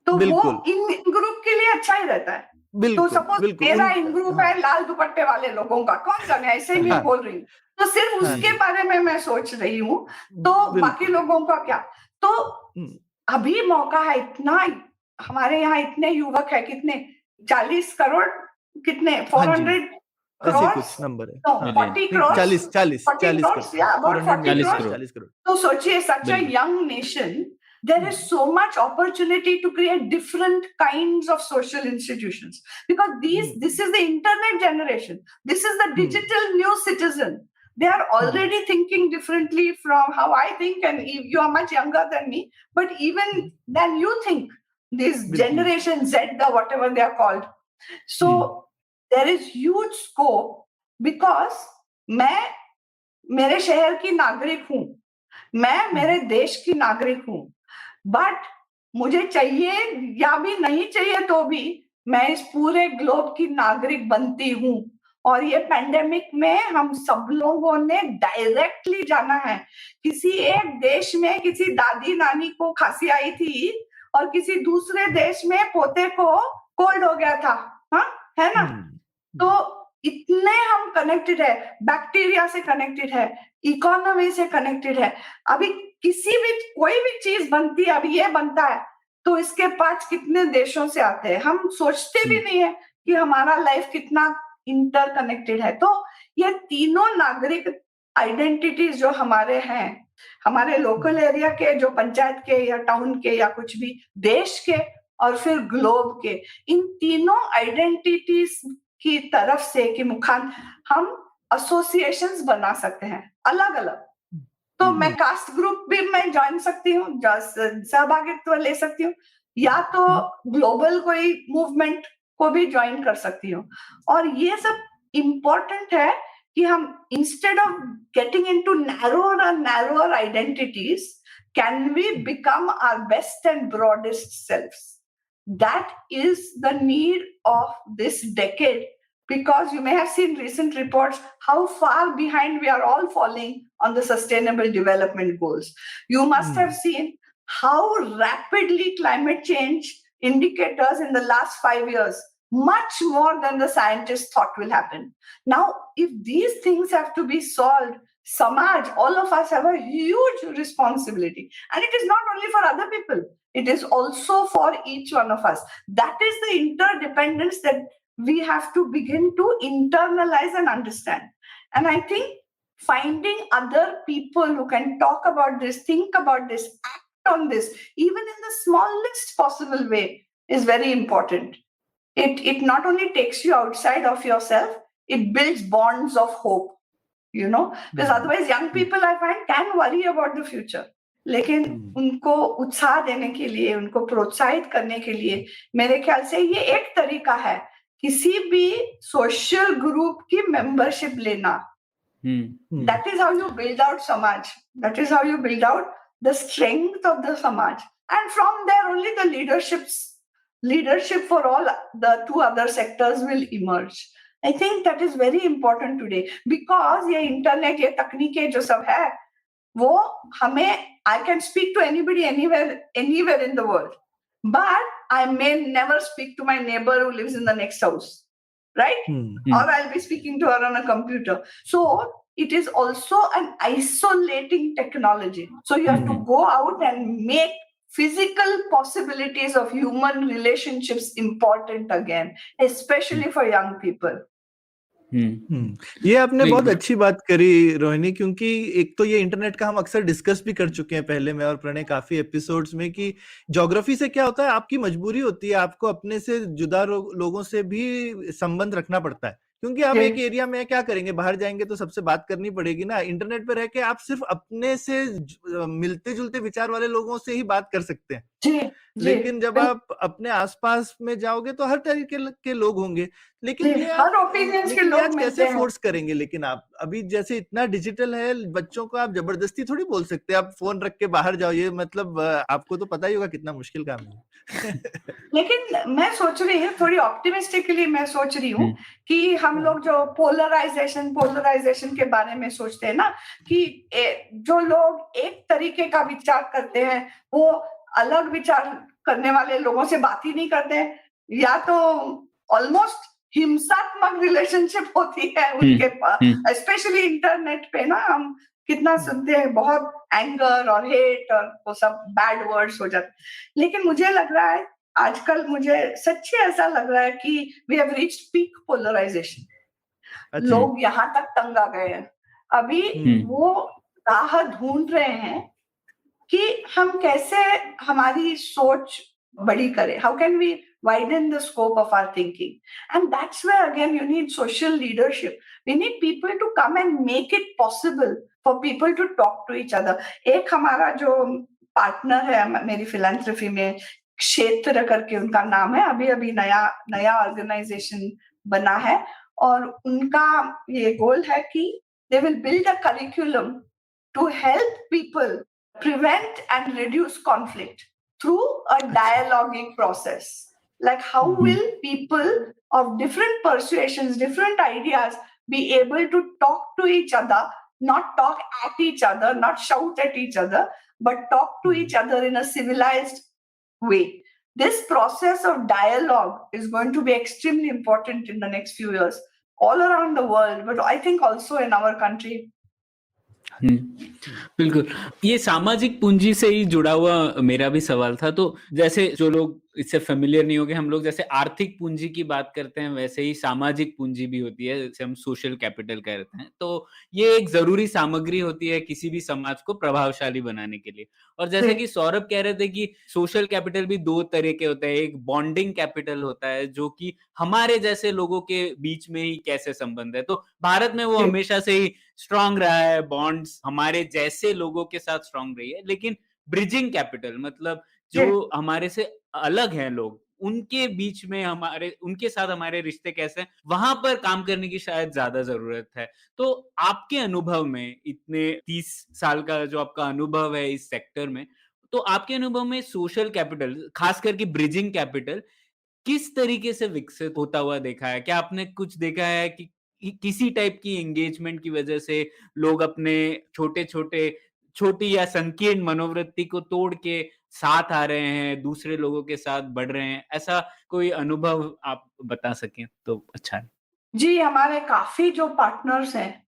तो वो इन ग्रुप के लिए अच्छा ही रहता है। तो सपोज मेरा इन ग्रुप है लाल दुपट्टे वाले लोगों का, कौन जाने, ऐसे ही बोल रही हूँ, तो सिर्फ उसके बारे में मैं सोच रही हूँ, तो बाकी लोगों का क्या। तो अभी मौका है इतना, हमारे यहाँ इतने युवक है, कितने 40 करोड़, कितने 400 कुछ नंबर है, 40 करोड़, 40 करोड़। तो सोचिए, such a young nation, there is so much opportunity to create different kinds of social institutions, because this is the internet generation, this is the digital new citizen. They are already thinking differently from how I think, and you are much younger than me, but even than you think, this generation Z, the whatever they are called. So there is huge scope, because मैं मेरे शहर की नागरिक हूँ, मैं मेरे देश की नागरिक हूँ, बट मुझे चाहिए या भी नहीं चाहिए तो भी मैं इस पूरे ग्लोब की नागरिक बनती हूँ। और ये पैंडेमिक में हम सब लोगों ने डायरेक्टली जाना है। किसी एक देश में किसी दादी नानी को खांसी आई थी और किसी दूसरे देश में पोते को कोल्ड हो गया था, हाँ, है ना। तो इतने हम कनेक्टेड है, बैक्टीरिया से कनेक्टेड है, इकोनॉमी से कनेक्टेड है। अभी किसी भी कोई भी चीज बनती है, अभी ये बनता है तो इसके पास कितने देशों से आते हैं, हम सोचते भी नहीं है कि हमारा लाइफ कितना इंटरकनेक्टेड है। तो ये तीनों नागरिक आइडेंटिटीज जो हमारे हैं, हमारे लोकल एरिया के, जो पंचायत के या टाउन के या कुछ भी, देश के और फिर ग्लोब के, इन तीनों आइडेंटिटीज की तरफ से कि मुखान हम एसोसिएशंस बना सकते हैं अलग अलग। तो मैं कास्ट ग्रुप भी मैं ज्वाइन सकती हूँ, सहभागित्व ले सकती हूँ, या तो ग्लोबल कोई मूवमेंट को भी ज्वाइन कर सकती हूँ। और ये सब इम्पोर्टेंट है कि हम instead of getting into narrower identities, can we become our best and broadest selves? That is the need of this decade, because you may have seen recent reports how far behind we are all falling on the sustainable development goals. You must have seen how rapidly climate change indicators in the last 5 years, much more than the scientists thought will happen. Now, if these things have to be solved, Samaj, all of us have a huge responsibility. And it is not only for other people, it is also for each one of us. That is the interdependence that we have to begin to internalize and understand. And I think finding other people who can talk about this, think about this, act on this, even in the smallest possible way, is very important. It not only takes you outside of yourself, it builds bonds of hope, you know, because otherwise young people, I find, can worry about the future. लेकिन उनको उत्साह देने के लिए, उनको प्रोत्साहित करने के लिए, मेरे ख्याल से ये एक तरीका है किसी भी सोशल ग्रुप की मेंबरशिप लेना. That is how you build out Samaj. That is how you build out the strength of the Samaj. And from there only the leadership for all the two other sectors will emerge. I think that is very important today, because ये internet, ये तकनीकें जो सब है, वो हमें, I can speak to anybody anywhere in the world, but I may never speak to my neighbor who lives in the next house, right? Or I'll be speaking to her on a computer. So it is also an isolating technology. So you have to go out and make physical possibilities of human relationships important again, especially for young people. ये आपने बहुत अच्छी बात करी रोहिणी, क्योंकि एक तो ये इंटरनेट का हम अक्सर डिस्कस भी कर चुके हैं पहले में और प्रणय काफी एपिसोड्स में, कि ज्योग्राफी से क्या होता है, आपकी मजबूरी होती है, आपको अपने से जुदा लोगों से भी संबंध रखना पड़ता है, क्योंकि आप एक एरिया में क्या करेंगे, बाहर जाएंगे तो सबसे बात करनी पड़ेगी ना। इंटरनेट पे रह के आप सिर्फ अपने से मिलते जुलते विचार वाले लोगों से ही बात कर सकते हैं। लेकिन जब आप अपने आसपास में जाओगे तो हर तरीके के लोग होंगे, लेकिन ये हर ओपिनियंस के लोग कैसे फोर्स करेंगे? लेकिन आप अभी जैसे इतना डिजिटल है, बच्चों को आप जबरदस्ती थोड़ी बोल सकते हैं आप फोन रख के बाहर जाओ, ये मतलब आपको तो पता ही होगा कितना मुश्किल काम है। लेकिन मैं सोच रही हूँ, थोड़ी ऑप्टिमिस्टिकली मैं सोच रही हूँ कि हम लोग जो पोलराइजेशन के बारे में सोचते हैं ना, कि जो लोग एक तरीके का विचार करते हैं वो अलग विचार करने वाले लोगों से बात ही नहीं करते हैं, या तो ऑलमोस्ट हिंसात्मक रिलेशनशिप होती है उनके पास, स्पेशली इंटरनेट पे ना हम कितना सुनते हैं, बहुत एंगर और हेट और वो सब बैड वर्ड्स हो जाते। लेकिन मुझे लग रहा है आजकल, मुझे सच्ची ऐसा लग रहा है कि we have reached peak polarisation. लोग यहाँ तक तंग आ गए हैं, अभी वो राह ढूंढ रहे हैं कि हम कैसे हमारी सोच बड़ी करें, how can we widen the scope of our thinking. And that's where again you need social leadership. We need people to come and make it possible for people to talk to each other. एक हमारा जो partner है मेरी philanthropy में, क्षेत्र करके उनका नाम है, अभी नया ऑर्गेनाइजेशन बना है, और उनका ये गोल है कि they will build a curriculum to help people prevent and reduce conflict through a dialogic process. Like how will people of different persuasions, different ideas be able to talk to each other, not talk at each other, not shout at each other, but talk to each other in a civilized way. This process of dialogue is going to be extremely important in the next few years all around the world, but I think also in our country. बिल्कुल, ये सामाजिक पूंजी से ही जुड़ा हुआ मेरा भी सवाल था। तो जैसे जो लोग इससे फेमिलियर नहीं होंगे हम लोग, जैसे आर्थिक पूंजी की बात करते हैं वैसे ही सामाजिक पूंजी भी होती है, जिसे हम सोशल कैपिटल कहते हैं। तो ये एक ज़रूरी सामग्री होती है किसी भी समाज को प्रभावशाली बनाने के लिए। और जैसे कि सौरभ कह रहे थे कि सोशल कैपिटल भी 2 तरह के होते हैं, एक बॉन्डिंग कैपिटल होता है जो कि हमारे जैसे लोगों के बीच में ही कैसे संबंध है। तो भारत में वो जी। हमेशा से ही स्ट्रॉन्ग रहा है, बॉन्ड्स हमारे जैसे लोगों के साथ स्ट्रॉन्ग रही है। लेकिन ब्रिजिंग कैपिटल मतलब जी। जो हमारे से अलग हैं लोग, उनके बीच में उनके साथ हमारे रिश्ते कैसे हैं, वहाँ पर काम करने की शायद ज़्यादा ज़रूरत है। तो आपके अनुभव में इतने 30 साल का जो आपका अनुभव है इस सेक्टर में, तो आपके अनुभव में सोशल कैपिटल, खास करके ब्रिजिंग कैपिटल किस तरीके से विकसित होता हुआ देखा है? क्या आपने कुछ देखा है कि किसी टाइप की एंगेजमेंट की वजह से लोग अपने छोटे-छोटे छोटी या संकीर्ण मनोवृत्ति को तोड़ के साथ आ रहे हैं, दूसरे लोगों के साथ बढ़ रहे हैं? ऐसा कोई अनुभव आप बता सकें तो अच्छा है। जी, हमारे काफ़ी जो पार्टनर्स हैं,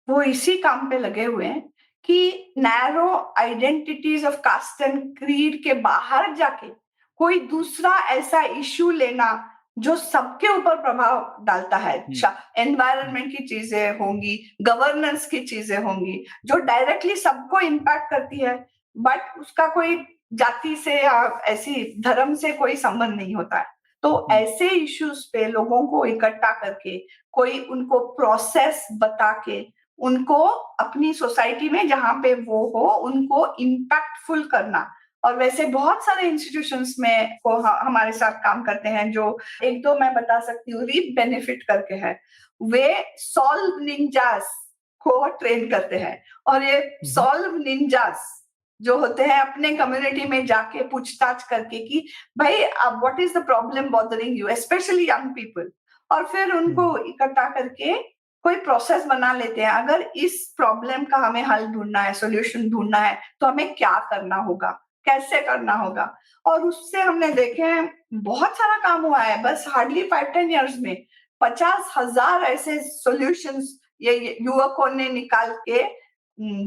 वो इसी काम पे लगे हुए हैं कि narrow identities of caste and creed के बाहर जाके कोई दूसरा ऐसा इश्यू लेना जो सबके ऊपर प्रभाव डालता है। हुँ। एनवायरनमेंट की चीज़ें होंगी, गवर्नेंस की चीज़ें होंगी, जो डायरेक्टली सबको इम्पैक्ट करती है, बट उसका कोई जाति से या ऐसी धर्म से कोई संबंध नहीं होता है। तो ऐसे इश्यूज पे लोगों को इकट्ठा करके कोई उनको प्रोसेस बता के उनको अपनी सोसाइटी में जहाँ पे वो हो उनको इम्पैक्टफुल करना। और वैसे बहुत सारे इंस्टीट्यूशंस में को हमारे साथ काम करते हैं, जो एक दो मैं बता सकती हूँ, रीप बेनिफिट करके है, वे सॉल्व निंजास को ट्रेन करते हैं। और ये सॉल्व निंजास जो होते हैं अपने कम्युनिटी में जाके पूछताछ करके कि भाई what is the problem bothering you, specially young people, और फिर उनको इकट्ठा करके कोई प्रोसेस बना लेते हैं। अगर इस प्रॉब्लम का हमें हल ढूंढना है, सॉल्यूशन ढूंढना है, तो हमें क्या करना होगा, कैसे करना होगा। और उससे हमने देखे हैं बहुत सारा काम हुआ है, बस हार्डली 5-10 ईयर्स में 50,000 ऐसे सॉल्यूशंस ये युवकों ने निकाल के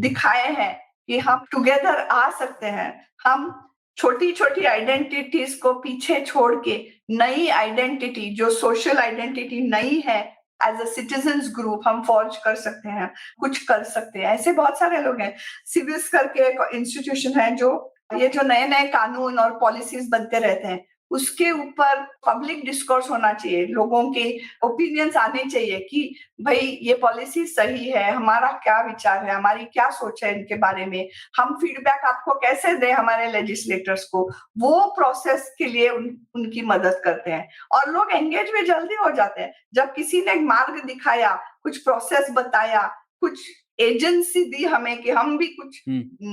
दिखाए हैं कि हम टुगेदर आ सकते हैं। हम छोटी छोटी आइडेंटिटीज को पीछे छोड़ के नई आइडेंटिटी, जो सोशल आइडेंटिटी नई है, एज अ सिटीजन्स ग्रुप हम फॉर्ज कर सकते हैं, कुछ कर सकते हैं। ऐसे बहुत सारे लोग हैं। सिविल्स करके एक इंस्टीट्यूशन है, जो ये जो नए नए कानून और पॉलिसीज बनते रहते हैं, उसके ऊपर पब्लिक डिस्कोर्स होना चाहिए, लोगों के ओपिनियंस आने चाहिए कि भाई ये पॉलिसी सही है, हमारा क्या विचार है, हमारी क्या सोच है इनके बारे में, हम फीडबैक आपको कैसे दें हमारे लेजिस्लेटर्स को। वो प्रोसेस के लिए उनकी मदद करते हैं और लोग एंगेज भी जल्दी हो जाते हैं। जब किसी ने मार्ग दिखाया, कुछ प्रोसेस बताया, कुछ एजेंसी दी हमें कि हम भी कुछ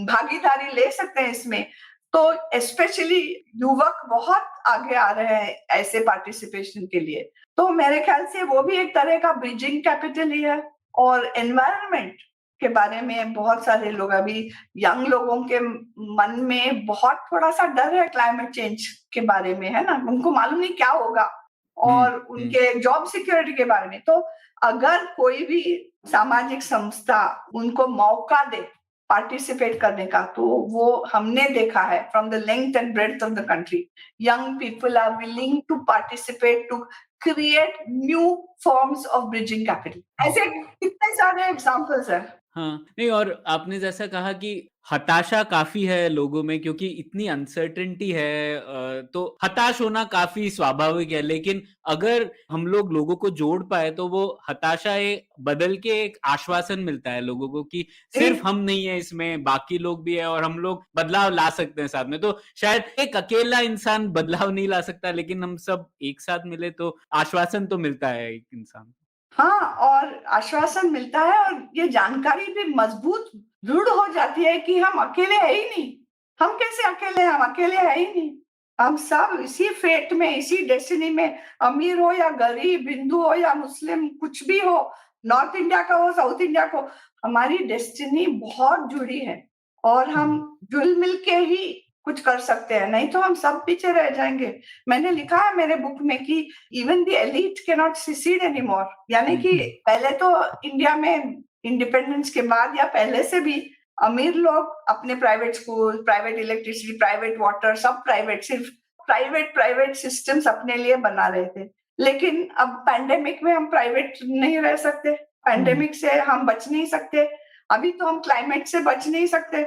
भागीदारी ले सकते हैं इसमें, तो स्पेशली युवक बहुत आगे आ रहे हैं ऐसे पार्टिसिपेशन के लिए। तो मेरे ख्याल से वो भी एक तरह का ब्रिजिंग कैपिटल ही है। और एनवायरनमेंट के बारे में बहुत सारे लोग, अभी यंग लोगों के मन में बहुत थोड़ा सा डर है क्लाइमेट चेंज के बारे में, है ना, उनको मालूम नहीं क्या होगा, और उनके जॉब सिक्योरिटी के बारे में। तो अगर कोई भी सामाजिक संस्था उनको मौका दे पार्टिसिपेट करने का, तो वो हमने देखा है from the length and breadth of the country, young people are willing to participate to create new forms of bridging capital. ऐसे कितने सारे एग्जांपल्स हैं। हाँ, नहीं, और आपने जैसा कहा कि हताशा काफ़ी है लोगों में क्योंकि इतनी अनसर्टेनिटी है, तो हताश होना काफ़ी स्वाभाविक है। लेकिन अगर हम लोग लोगों को जोड़ पाए तो वो हताशा बदल के एक आश्वासन मिलता है लोगों को कि सिर्फ हम नहीं है इसमें, बाकी लोग भी है और हम लोग बदलाव ला सकते हैं साथ में। तो शायद एक अकेला इंसान बदलाव नहीं ला सकता, लेकिन हम सब एक साथ मिले तो आश्वासन तो मिलता है एक इंसान। हाँ, और आश्वासन मिलता है और ये जानकारी भी मजबूत दृढ़ हो जाती है कि हम अकेले है ही नहीं। हम कैसे अकेले हैं? हम अकेले है ही नहीं। हम सब इसी फेट में, इसी डेस्टिनी में, अमीर हो या गरीब, हिंदू हो या मुस्लिम, कुछ भी हो, नॉर्थ इंडिया का हो, साउथ इंडिया को, हमारी डेस्टिनी बहुत जुड़ी है और हम जुल मिल के ही कुछ कर सकते हैं, नहीं तो हम सब पीछे रह जाएंगे। मैंने लिखा है मेरे बुक में कि even the elite can not succeed anymore, यानी कि पहले तो इंडिया में इंडिपेंडेंस के बाद या पहले से भी अमीर लोग अपने private school, private electricity, private water, सब प्राइवेट, सिर्फ प्राइवेट प्राइवेट सिस्टम्स अपने लिए बना रहे थे, लेकिन अब पैंडेमिक में हम प्राइवेट नहीं रह सकते, पैंडेमिक से हम बच नहीं सकते, अभी तो हम क्लाइमेट से बच नहीं सकते।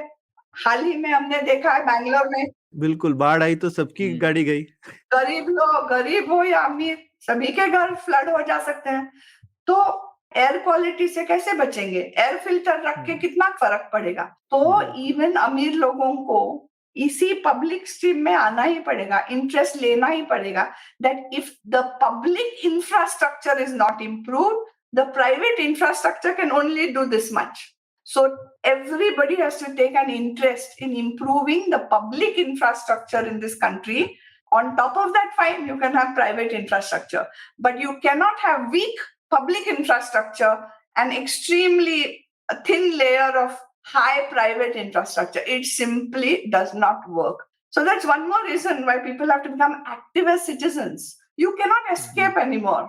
हाल ही में हमने देखा है बैंगलोर में बिल्कुल, बाढ़ आई तो सबकी गाड़ी गई। गरीब हो या अमीर, सभी के घर फ्लड हो जा सकते हैं। तो एयर क्वालिटी से कैसे बचेंगे? एयर फिल्टर रख के कितना फर्क पड़ेगा? तो इवन अमीर लोगों को इसी पब्लिक स्ट्रीम में आना ही पड़ेगा, इंटरेस्ट लेना ही पड़ेगा, that if the public infrastructure is not improved, the private infrastructure can only do this much. So everybody has to take an interest in improving the public infrastructure in this country. On top of that, fine, you can have private infrastructure, but you cannot have weak public infrastructure and extremely thin layer of high private infrastructure. It simply does not work. So that's one more reason why people have to become active as citizens. You cannot escape anymore.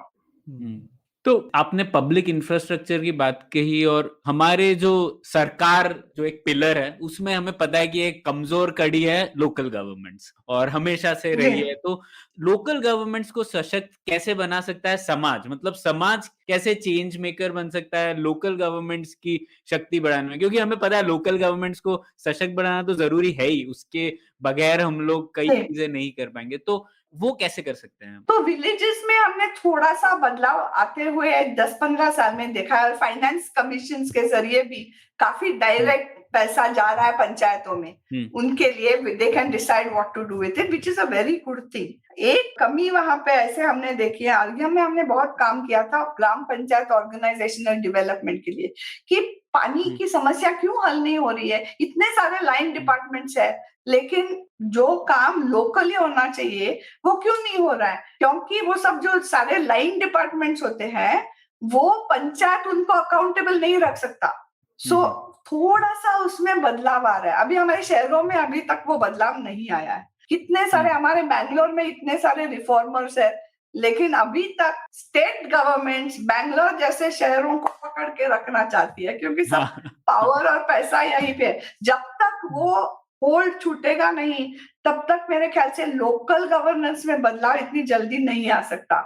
तो आपने public infrastructure की बात कही, और हमारे जो सरकार जो एक पिलर है उसमें हमें पता है कि एक कमजोर कड़ी है लोकल गवर्नमेंट्स, और हमेशा से रही है। तो लोकल गवर्नमेंट्स को सशक्त कैसे बना सकता है समाज? मतलब समाज कैसे चेंज मेकर बन सकता है लोकल गवर्नमेंट्स की शक्ति बढ़ाने में? क्योंकि हमें पता है लोकल गवर्नमेंट्स को सशक्त बनाना तो जरूरी है ही, उसके बगैर हम लोग कई चीजें नहीं कर पाएंगे। तो वो कैसे कर सकते हैं? तो विलेजेस में हमने थोड़ा सा बदलाव आते हुए 10-15 साल में देखा है, और फाइनेंस कमीशन के जरिए भी काफी डायरेक्ट पैसा जा रहा है पंचायतों में, उनके लिए they can decide what to do with it, which is a very good thing. एक कमी वहां पे ऐसे हमने देखी है, आलिया में हमने बहुत काम किया था ग्राम पंचायत ऑर्गेनाइजेशनल डेवलपमेंट के लिए, कि पानी की समस्या क्यों हल नहीं हो रही है? इतने सारे लाइन डिपार्टमेंट्स है, लेकिन जो काम लोकली होना चाहिए वो क्यों नहीं हो रहा है? क्योंकि वो सब जो सारे लाइन डिपार्टमेंट्स होते हैं वो पंचायत उनको अकाउंटेबल नहीं रख सकता। सो थोड़ा सा उसमें बदलाव आ रहा है। अभी हमारे शहरों में अभी तक वो बदलाव नहीं आया है। कितने सारे हमारे बैंगलोर में इतने सारे रिफॉर्मर्स है, लेकिन अभी तक स्टेट गवर्नमेंट्स बैंगलोर जैसे शहरों को पकड़ के रखना चाहती है, क्योंकि सब पावर और पैसा यहीं पे है। जब तक वो होल्ड छूटेगा नहीं, तब तक मेरे ख्याल से लोकल गवर्नेंस में बदलाव इतनी जल्दी नहीं आ सकता,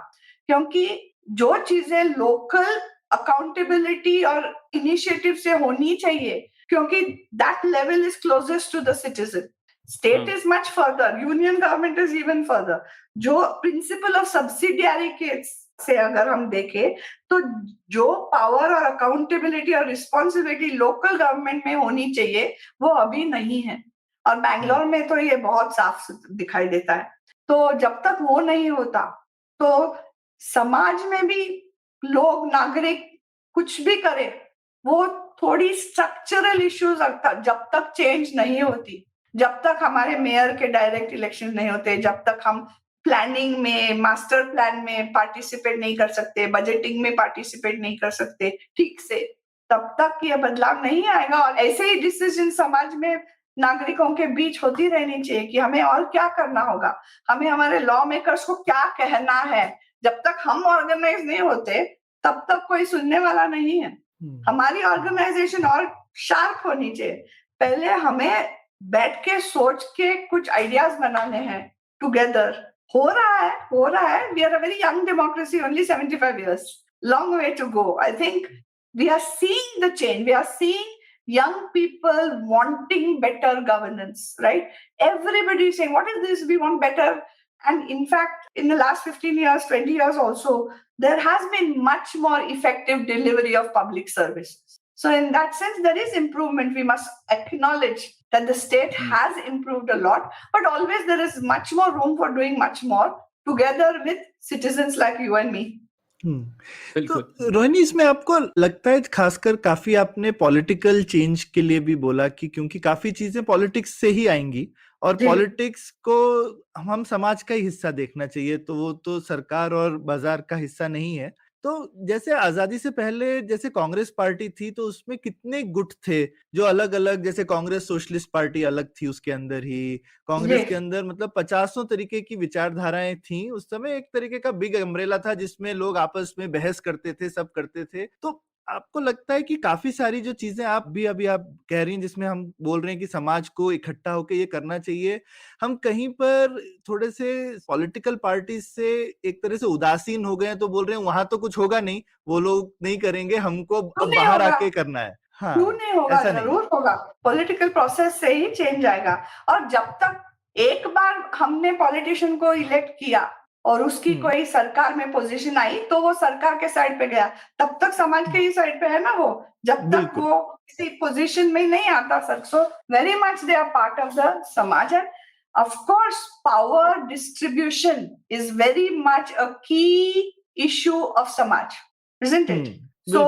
क्योंकि जो चीजें लोकल अकाउंटेबिलिटी और इनिशिएटिव से होनी चाहिए, क्योंकि that level is closest to the citizen. State is much further, union government is even further. जो प्रिंसिपल ऑफ सब्सिडियरी से अगर हम देखें, तो जो पावर और अकाउंटेबिलिटी और रिस्पॉन्सिबिलिटी लोकल गवर्नमेंट में होनी चाहिए वो अभी नहीं है, और बैंगलोर में तो ये बहुत साफ दिखाई देता है। तो जब तक वो नहीं होता तो समाज में भी लोग, नागरिक कुछ भी करे, वो थोड़ी स्ट्रक्चरल इश्यूज जब तक चेंज नहीं होती, जब तक हमारे मेयर के डायरेक्ट इलेक्शन नहीं होते, जब तक हम प्लानिंग में, मास्टर प्लान में पार्टिसिपेट नहीं कर सकते, बजटिंग में पार्टिसिपेट नहीं कर सकते ठीक से, तब तक ये बदलाव नहीं आएगा। और ऐसे ही डिसीजन समाज में नागरिकों के बीच होती रहनी चाहिए कि हमें और क्या करना होगा, हमें हमारे लॉ मेकर्स को क्या कहना है। जब तक हम ऑर्गेनाइज नहीं होते तब तक कोई सुनने वाला नहीं है। हमारी ऑर्गेनाइजेशन और शार्प होनी चाहिए। पहले हमें बैठ के सोच के कुछ आइडियाज बनाने हैं टुगेदर। हो रहा है। We are a very young democracy, only 75 years, long way to go. I think we are seeing the change. We are seeing young people wanting better governance, right? Everybody is saying, what is this? We want better. And in fact, in the last 15 years, 20 years also, there has been much more effective delivery of public services. So in that sense, there is improvement. We must acknowledge that the state has improved a lot, but always there is much more room for doing much more together with citizens like you and me. तो रोहिणी, इसमें आपको लगता है, खासकर काफी आपने political change के लिए भी बोला कि क्योंकि काफी चीजें पॉलिटिक्स से ही आएंगी और पॉलिटिक्स को हम समाज का ही हिस्सा देखना चाहिए, तो वो तो सरकार और बाजार का हिस्सा नहीं है। तो जैसे आजादी से पहले जैसे कांग्रेस पार्टी थी, तो उसमें कितने गुट थे जो अलग अलग, जैसे कांग्रेस सोशलिस्ट पार्टी अलग थी, उसके अंदर ही कांग्रेस के अंदर मतलब 50 तरीके की विचारधाराएं थी। उस समय एक तरीके का बिग अम्ब्रेला था जिसमें लोग आपस में बहस करते थे, सब करते थे। तो आपको लगता है कि काफी सारी जो चीजें आप भी अभी आप कह रही हैं, जिसमें हम बोल रहे हैं कि समाज को इकट्ठा होकर ये करना चाहिए, हम कहीं पर थोड़े से पॉलिटिकल पार्टी से एक तरह से उदासीन हो गए हैं, तो बोल रहे हैं वहां तो कुछ होगा नहीं, वो लोग नहीं करेंगे, हमको क्यों अब नहीं बाहर होगा? आके करना है। क्यों हाँ, नहीं होगा? ऐसा नहीं। जरूर होगा। पॉलिटिकल प्रोसेस से ही चेंज आएगा। और जब तक एक बार हमने पॉलिटिशियन को इलेक्ट किया और उसकी कोई सरकार में पोजीशन आई, तो वो सरकार के साइड पे गया, तब तक समाज के ही साइड पे है ना वो, जब तक बिल्कुल। वो किसी पोजीशन में नहीं आता sir. So very much they are part of the समाज। And of course power distribution is very much a key issue of समाज, isn't it? So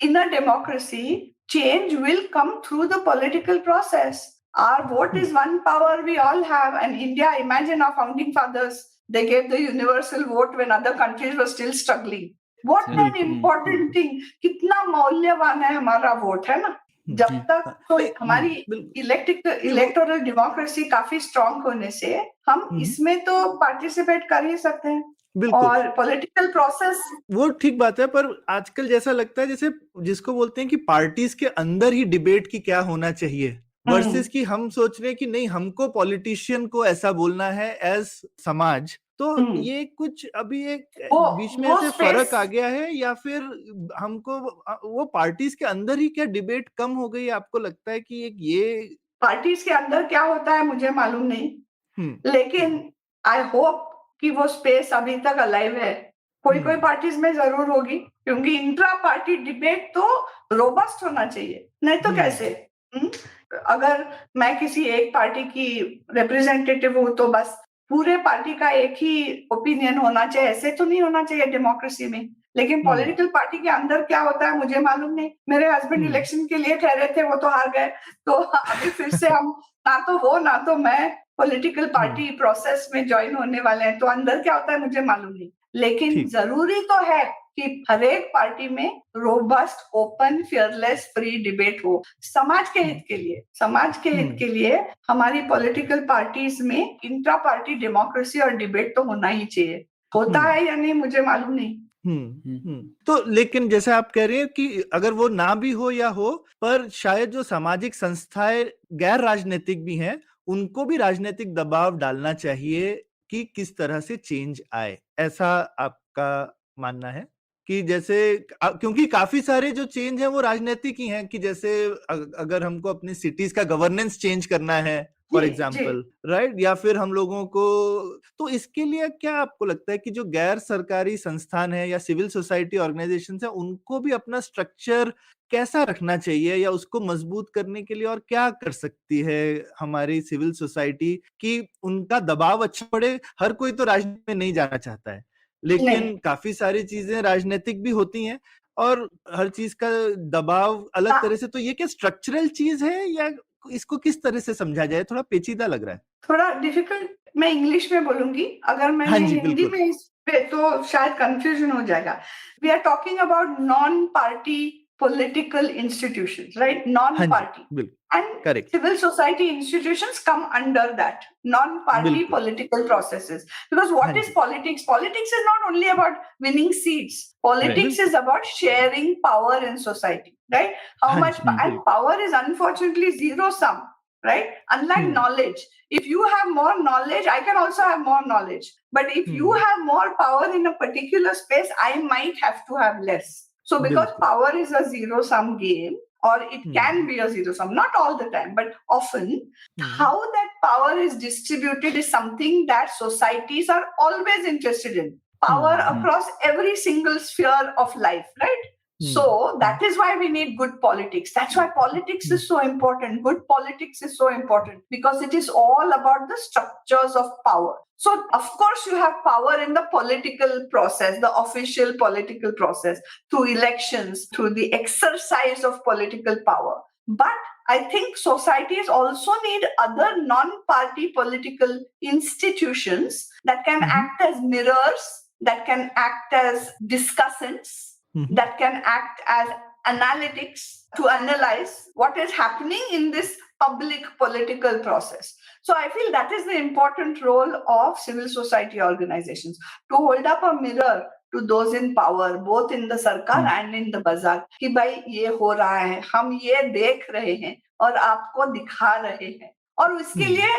in a democracy, change will come through the political process. Our vote is one power we all have. And India, imagine our founding fathers, they gave the universal vote when other countries were still struggling. What an important thing. कितना मौल्यवान है हमारा vote, है ना? जब तक तो हमारी इलेक्टोरल डेमोक्रेसी काफी स्ट्रांग होने से हम इसमें तो पार्टिसिपेट कर ही सकते हैं। और पॉलिटिकल प्रोसेस, वो ठीक बात है, पर आजकल जैसा लगता है जैसे जिसको बोलते हैं कि पार्टीज के अंदर ही डिबेट की क्या होना चाहिए, वर्सेस कि हम सोच रहे हैं कि नहीं, हमको पॉलिटिशियन को ऐसा बोलना है एज समाज। तो ये कुछ अभी एक बीच में ऐसे फर्क आ गया है, या फिर हमको वो पार्टीज के अंदर ही क्या डिबेट कम हो गई? आपको लगता है कि एक ये पार्टीज के अंदर क्या होता है मुझे मालूम नहीं, लेकिन आई होप कि वो स्पेस अभी तक अलाइव है। कोई पार्टीज में जरूर होगी, क्योंकि इंट्रा पार्टी डिबेट तो रोबस्ट होना चाहिए, नहीं तो कैसे? अगर मैं किसी एक पार्टी की रिप्रेजेंटेटिव हूँ तो बस पूरे पार्टी का एक ही ओपिनियन होना चाहिए, ऐसे तो नहीं होना चाहिए डेमोक्रेसी में। लेकिन पॉलिटिकल पार्टी के अंदर क्या होता है मुझे मालूम नहीं। मेरे हस्बैंड इलेक्शन के लिए ठहरे थे, वो तो हार गए, तो अभी फिर से हम ना तो वो ना तो मैं पॉलिटिकल पार्टी प्रोसेस में ज्वाइन होने वाले हैं। तो अंदर क्या होता है मुझे मालूम नहीं, लेकिन जरूरी तो है कि हर एक पार्टी में robust, open, fearless, free debate हो समाज के हित के लिए। समाज के हित के लिए हमारी पॉलिटिकल पार्टीज में इंट्रा पार्टी डेमोक्रेसी और डिबेट तो होना ही चाहिए। होता है या नहीं मुझे मालूम नहीं। तो लेकिन जैसे आप कह रहे हैं कि अगर वो ना भी हो या हो, पर शायद जो सामाजिक संस्थाएं गैर राजनीतिक भी हैं, उनको भी राजनीतिक दबाव डालना चाहिए कि किस तरह से चेंज आए, ऐसा आपका मानना है? कि जैसे क्योंकि काफी सारे जो चेंज है वो राजनीतिक ही हैं, कि जैसे अगर हमको अपनी सिटीज का गवर्नेंस चेंज करना है फॉर एग्जाम्पल, राइट, या फिर हम लोगों को, तो इसके लिए क्या आपको लगता है कि जो गैर सरकारी संस्थान है या सिविल सोसाइटी ऑर्गेनाइजेशन है, उनको भी अपना स्ट्रक्चर कैसा रखना चाहिए, या उसको मजबूत करने के लिए और क्या कर सकती है हमारी सिविल सोसाइटी कि उनका दबाव अच्छा पड़े? हर कोई तो राजनीति में नहीं जाना चाहता है, लेकिन काफी सारी चीजें राजनीतिक भी होती हैं और हर चीज का दबाव अलग तरह से। तो ये क्या स्ट्रक्चरल चीज है, या इसको किस तरह से समझा जाए? थोड़ा पेचीदा लग रहा है, थोड़ा डिफिकल्ट। मैं इंग्लिश में बोलूंगी, अगर मैंने हिंदी में इस पे तो शायद कंफ्यूजन हो जाएगा। We are talking about non party political institutions, right? Non-party. And civil society institutions come under that. Non-party political processes. Because what is politics? Politics is not only about winning seats. Politics is about sharing power in society, right? How much, and power is unfortunately zero-sum, right? Unlike knowledge. If you have more knowledge, I can also have more knowledge. But if you have more power in a particular space, I might have to have less. So because power is a zero-sum game, or it can be a zero-sum, not all the time, but often, how that power is distributed is something that societies are always interested in. Power across every single sphere of life, right? So that is why we need good politics. That's why politics is so important. Good politics is so important because it is all about the structures of power. So, of course, you have power in the political process, the official political process, through elections, through the exercise of political power. But I think societies also need other non-party political institutions that can act as mirrors, that can act as discussants, that can act as analytics to analyze what is happening in this public political process. So I feel that is the important role of civil society organizations, to hold up a mirror to those in power, both in the सरकार and in the bazaar, कि भाई ये हो रहा है, हम ये देख रहे हैं और आपको दिखा रहे हैं। और उसके लिए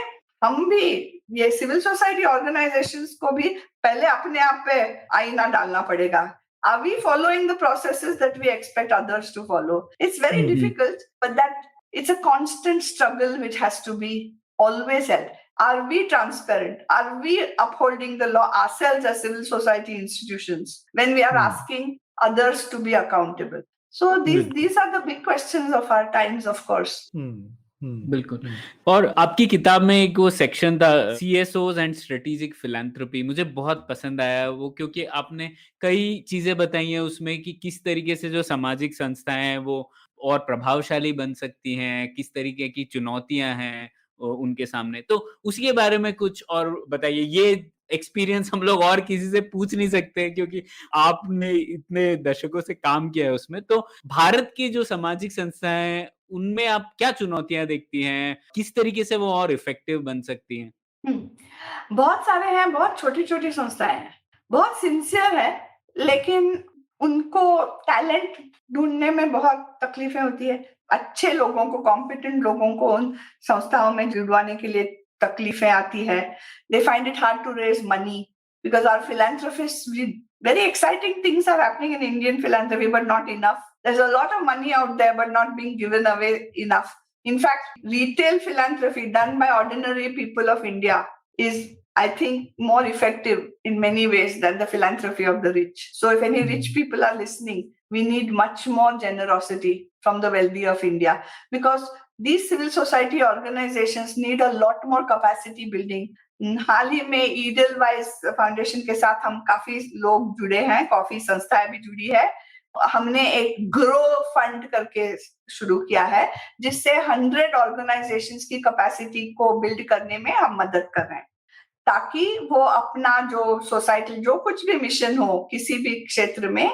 हम भी, ये सिविल सोसाइटी ऑर्गेनाइजेशंस को भी पहले अपने आप पे आईना डालना पड़ेगा। Are we following the processes that we expect others to follow? It's very difficult, but that it's a constant struggle which has to be always held. Are we transparent? Are we upholding the law ourselves as civil society institutions when we are asking others to be accountable? So these are the big questions of our times, of course. बिल्कुल। और आपकी किताब में एक वो section था CSOs and strategic philanthropy, मुझे बहुत पसंद आया वो, क्योंकि आपने कई चीजें बताई हैं उसमें कि किस तरीके से जो सामाजिक संस्थाएं हैं वो और प्रभावशाली बन सकती हैं, किस तरीके की चुनौतियां हैं उनके सामने। तो उसी के बारे में कुछ और बताइए। ये एक्सपीरियंस हम लोग और किसी से पूछ नहीं सकते क्योंकि आपने इतने दशकों से काम किया है उसमें। तो भारत की जो सामाजिक संस्थाएं हैं उनमें आप क्या चुनौतियां देखती हैं, किस तरीके से वो और इफेक्टिव बन सकती हैं? बहुत सारे हैं, बहुत छोटी छोटी संस्थाएं हैं, बहुत सिंसियर है, लेकिन उनको टैलेंट ढूंढने में बहुत तकलीफें होती है। अच्छे लोगों को, कॉम्पिटेंट लोगों को उन संस्थाओं में जुड़वाने के लिए तकलीफें आती है। They find it hard to raise money because our philanthropists, very exciting things are happening in Indian philanthropy, but not enough. There's a lot of money out there, but not being given away enough. In fact, retail philanthropy done by ordinary people of India is, I think, more effective in many ways than the philanthropy of the rich. So if any rich people are listening, we need much more generosity from the wealthy of India, because these civil society organizations need a lot more capacity building. हाल ही में Edelweiss foundation के साथ हम काफी लोग जुड़े हैं, काफी संस्थाएं भी जुड़ी है। हमने एक ग्रो फंड करके शुरू किया है जिससे 100 ऑर्गेनाइजेशंस की कैपेसिटी को बिल्ड करने में हम मदद कर रहे हैं, ताकि वो अपना जो सोसाइटी, जो कुछ भी मिशन हो किसी भी क्षेत्र में,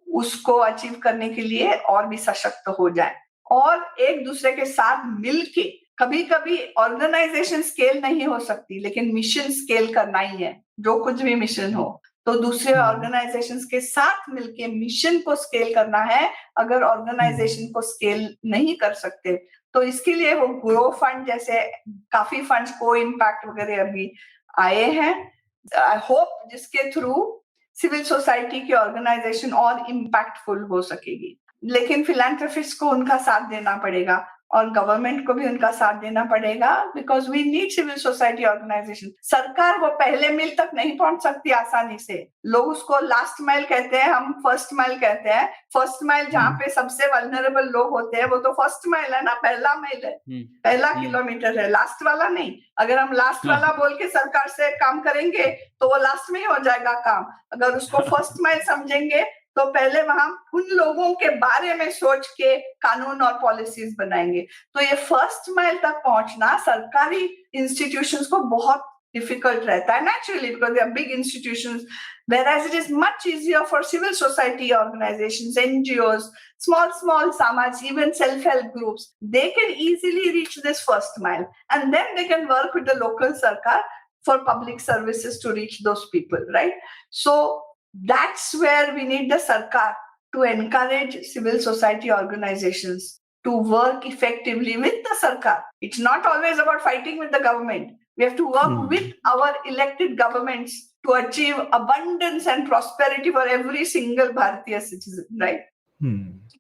उसको अचीव करने के लिए और भी सशक्त हो जाए और एक दूसरे के साथ मिलके। कभी कभी ऑर्गेनाइजेशन स्केल नहीं हो सकती, लेकिन मिशन स्केल करना ही है। जो कुछ भी मिशन हो तो दूसरे ऑर्गेनाइजेशंस के साथ मिलके मिशन को स्केल करना है। अगर ऑर्गेनाइजेशन को स्केल नहीं कर सकते तो इसके लिए वो ग्रो फंड जैसे काफी फंड्स, को इम्पैक्ट वगैरह अभी आए हैं। आई होप जिसके थ्रू सिविल सोसाइटी की ऑर्गेनाइजेशन और इम्पैक्टफुल हो सकेगी। लेकिन फिलैंथ्रोपिस्ट को उनका साथ देना पड़ेगा और गवर्नमेंट को भी उनका साथ देना पड़ेगा, because we need civil society organisation. सरकार वो पहले मील तक नहीं पहुंच सकती आसानी से। लोग उसको लास्ट माइल कहते हैं, हम फर्स्ट माइल कहते हैं। फर्स्ट माइल जहाँ पे सबसे वल्नरेबल लोग होते हैं वो तो फर्स्ट माइल है ना, पहला माइल है, पहला किलोमीटर है, लास्ट वाला नहीं। अगर हम लास्ट वाला बोल के सरकार से काम करेंगे तो वो लास्ट में ही हो जाएगा काम। अगर उसको फर्स्ट माइल समझेंगे तो पहले वहां उन लोगों के बारे में सोच के कानून और पॉलिसीज बनाएंगे। तो ये फर्स्ट माइल तक पहुंचना सरकारी इंस्टीट्यूशंस को बहुत डिफिकल्ट रहता है, naturally, because they are big institutions, whereas it is much easier for civil society organizations, NGOs, small samaj, even self-help groups. They can easily reach this first mile, and then they can work with the local sarkar for public services to reach those people, right? So that's where we need the sarkar to encourage civil society organizations to work effectively with the sarkar. It's not always about fighting with the government. We have to work with our elected governments to achieve abundance and prosperity for every single Bharatiya citizen, right?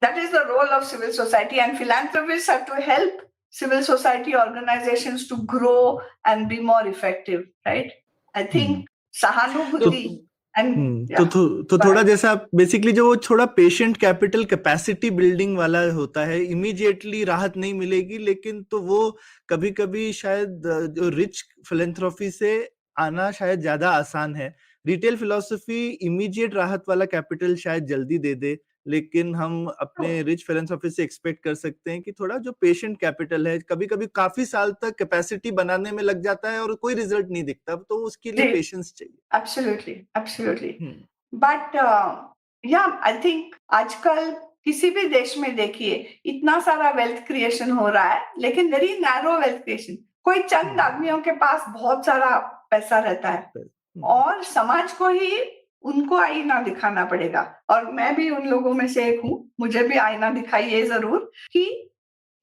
That is the role of civil society, and philanthropists have to help civil society organizations to grow and be more effective, right? I think Sahanubhuti. तो थोड़ा जैसा basically जो थोड़ा patient capital capacity building वाला होता है, immediately राहत नहीं मिलेगी, लेकिन तो वो कभी कभी शायद जो रिच फिलैंथ्रोपी से आना शायद ज्यादा आसान है। रिटेल फिलॉसफी इमीडिएट राहत वाला कैपिटल शायद जल्दी दे दे, लेकिन हम अपने रिच फिलैंथ्रोपी से एक्सपेक्ट कर सकते हैं कि थोड़ा जो पेशेंट कैपिटल है कभी कभी काफी साल तक कैपेसिटी बनाने में लग जाता है और कोई रिजल्ट नहीं दिखता, तो उसके लिए पेशेंस चाहिए। एब्सोल्युटली बट या आई थिंक आजकल किसी भी देश में देखिए इतना सारा वेल्थ क्रिएशन हो रहा है, लेकिन वेरी नैरो वेल्थ क्रिएशन। कोई चंद आदमियों के पास बहुत सारा पैसा रहता है और समाज को ही उनको आईना दिखाना पड़ेगा। और मैं भी उन लोगों में से एक हूँ, मुझे भी आईना दिखाइए जरूर कि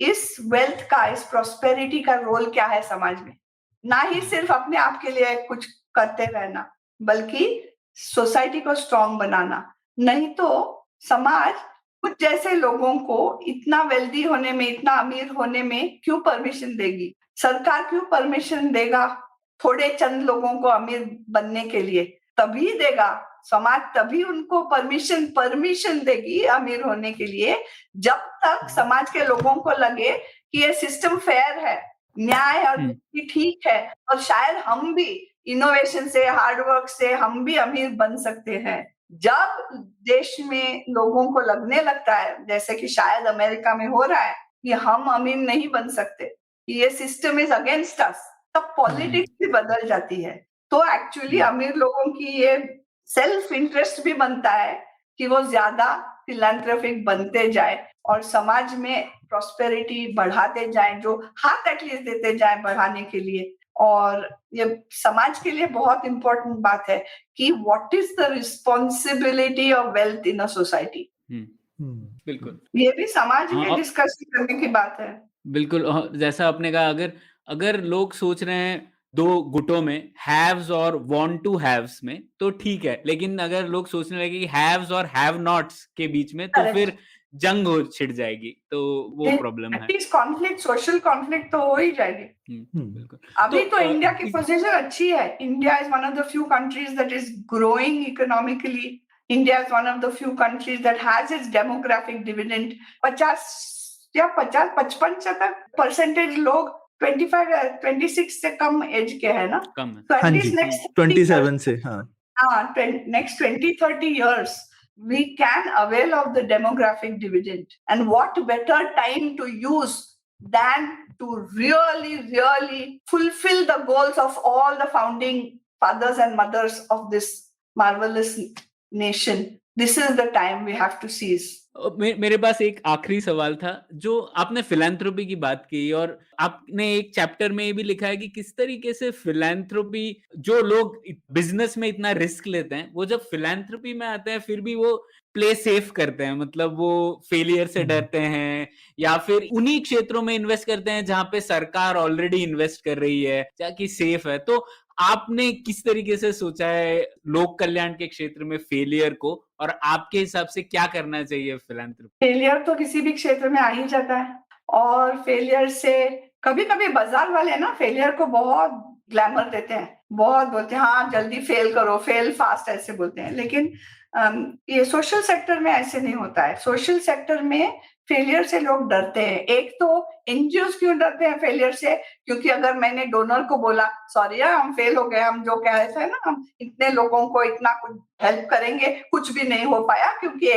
इस वेल्थ का, इस प्रॉस्पेरिटी का रोल क्या है समाज में। ना ही सिर्फ अपने आप के लिए कुछ करते रहना, बल्कि सोसाइटी को स्ट्रांग बनाना। नहीं तो समाज कुछ जैसे लोगों को इतना वेल्दी होने में, इतना अमीर होने में क्यों परमिशन देगी? सरकार क्यों परमिशन देगा थोड़े चंद लोगों को अमीर बनने के लिए? तभी देगा समाज, तभी उनको परमिशन देगी अमीर होने के लिए, जब तक समाज के लोगों को लगे कि ये सिस्टम फेयर है, न्याय और ठीक है, और शायद हम भी इनोवेशन से, हार्डवर्क से हम भी अमीर बन सकते हैं। जब देश में लोगों को लगने लगता है, जैसे कि शायद अमेरिका में हो रहा है, कि हम अमीर नहीं बन सकते, ये सिस्टम इज अगेंस्ट अस, तब पॉलिटिक्स भी बदल जाती है। तो एक्चुअली अमीर लोगों की ये सेल्फ इंटरेस्ट भी बनता है कि वो ज्यादा फिलैंथ्रोपिक बनते जाए और समाज में प्रॉस्पेरिटी बढ़ाते जाएं, जो हाथ एटलीस्ट देते जाएं बढ़ाने के लिए। और ये समाज के लिए बहुत इंपॉर्टेंट बात है कि what is the responsibility of wealth in a society. बिल्कुल, ये भी समाज में डिस्कस करने की बात है। बिल्कुल, जैसा आपने कहा, अगर लोग सोच रहे हैं दो गुटों में, हैव्स और वांट टू हैव्स में, तो ठीक है, लेकिन अगर लोग सोचने लगे कि हैव्स और हैव नॉट्स के बीच में, तो फिर जंग हो छिड़ जाएगी, तो वो प्रॉब्लम है। एटलीस्ट कॉन्फ्लिक्ट, सोशल कॉन्फ्लिक्ट तो हो ही जाएगी। बिल्कुल। अभी तो इंडिया की पोजीशन अच्छी है। India is one of the few countries that is growing economically. India is one of the few countries that has its demographic dividend. 55% लोग 26 से कम एज के है ना, कम है। तो हाँ जी, एटलीस्ट नेक्स्ट 27 से, next 20-30 years we can avail of the demographic dividend. And what better time to use than to really fulfill the goals of all the founding fathers and mothers of this marvelous nation. This is the time we have to seize. मेरे पास एक आखिरी सवाल था। जो आपने philanthropy की बात की, और आपने एक चैप्टर में ये भी लिखा है कि किस तरीके से फिलैंथ्रोपी, जो लोग बिजनेस में इतना रिस्क लेते हैं, वो जब फिलैंथ्रोपी में आते हैं फिर भी वो प्ले सेफ करते हैं, मतलब वो फेलियर से डरते हैं, या फिर उन्हीं क्षेत्रों में इन्वेस्ट करते हैं जहां पे सरकार ऑलरेडी इन्वेस्ट कर रही है, ताकि सेफ है। तो आपने किस तरीके से सोचा है लोक कल्याण के क्षेत्र में फेलियर को, और आपके हिसाब से क्या करना चाहिए फिलैंथ्रोपी? फेलियर तो किसी भी क्षेत्र में आ ही जाता है, और फेलियर से कभी-कभी बाजार वाले ना फेलियर को बहुत ग्लैमर देते हैं, बहुत बोलते हैं हाँ जल्दी फेल करो, फेल फास्ट, ऐसे बोलते हैं। लेकिन ये सोशल सेक्टर में ऐसे नहीं होता है। सोशल सेक्टर में फेलियर से लोग डरते हैं। एक तो एनजीओस क्यों डरते हैं फेलियर से? क्योंकि अगर मैंने डोनर को बोला सॉरी यार हम फेल हो गए, हम जो कह रहे थे ना हम इतने लोगों को इतना कुछ हेल्प करेंगे, कुछ भी नहीं हो पाया क्योंकि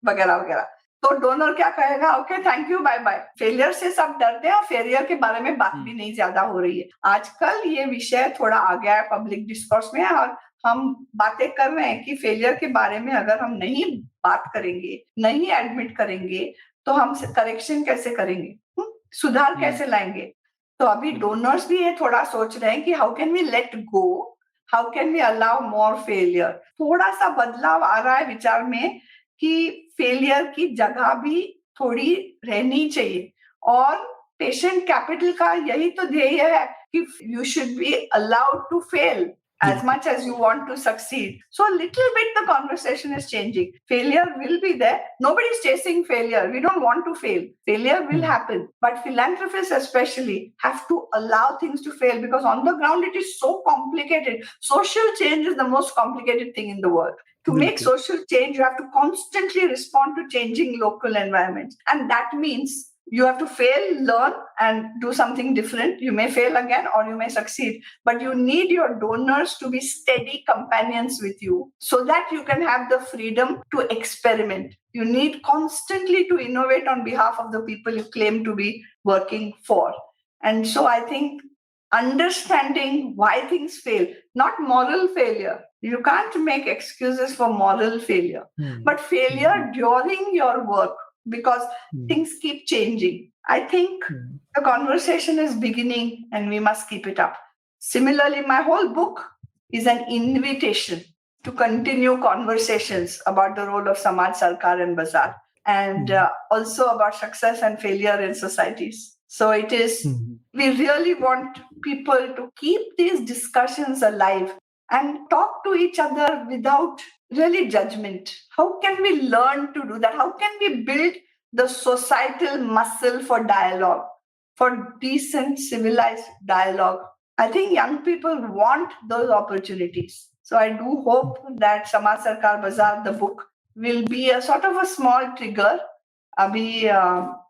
वगैरह वगैरह, तो डोनर क्या कहेगा? Okay thank you bye bye. Failure से सब डरते हैं और फेलियर के बारे में बात भी नहीं ज्यादा हो रही है। आजकल ये विषय थोड़ा आ गया है पब्लिक डिस्कोर्स में, और हम बातें कर रहे हैं कि फेलियर के बारे में अगर हम नहीं बात करेंगे, नहीं एडमिट करेंगे, तो हम करेक्शन कैसे करेंगे, सुधार कैसे लाएंगे? तो अभी डोनर्स भी ये थोड़ा सोच रहे हैं कि how can we let go, how can we allow more failure. थोड़ा सा बदलाव आ रहा है विचार में कि फेलियर की जगह भी थोड़ी रहनी चाहिए, और पेशेंट कैपिटल का यही तो ध्येय है कि you should be allowed to fail as much as you want to succeed. So a little bit the conversation is changing. Failure will be there. Nobody is chasing failure. We don't want to fail. Failure will happen. But philanthropists especially have to allow things to fail, because on the ground it is so complicated. Social change is the most complicated thing in the world. To make social change, you have to constantly respond to changing local environments. And that means you have to fail, learn, and do something different. You may fail again or you may succeed, but you need your donors to be steady companions with you so that you can have the freedom to experiment. You need constantly to innovate on behalf of the people you claim to be working for. And so I think understanding why things fail, not moral failure. You can't make excuses for moral failure, but failure during your work, because things keep changing. I think the conversation is beginning and we must keep it up. Similarly, my whole book is an invitation to continue conversations about the role of Samaj, Sarkar and Bazaar, and also about success and failure in societies. So it is, we really want people to keep these discussions alive and talk to each other without really judgment. How can we learn to do that? How can we build the societal muscle for dialogue, for decent, civilized dialogue? I think young people want those opportunities. So I do hope that Samaj, Sarkar, Bazaar, the book, will be a sort of a small trigger. Abhi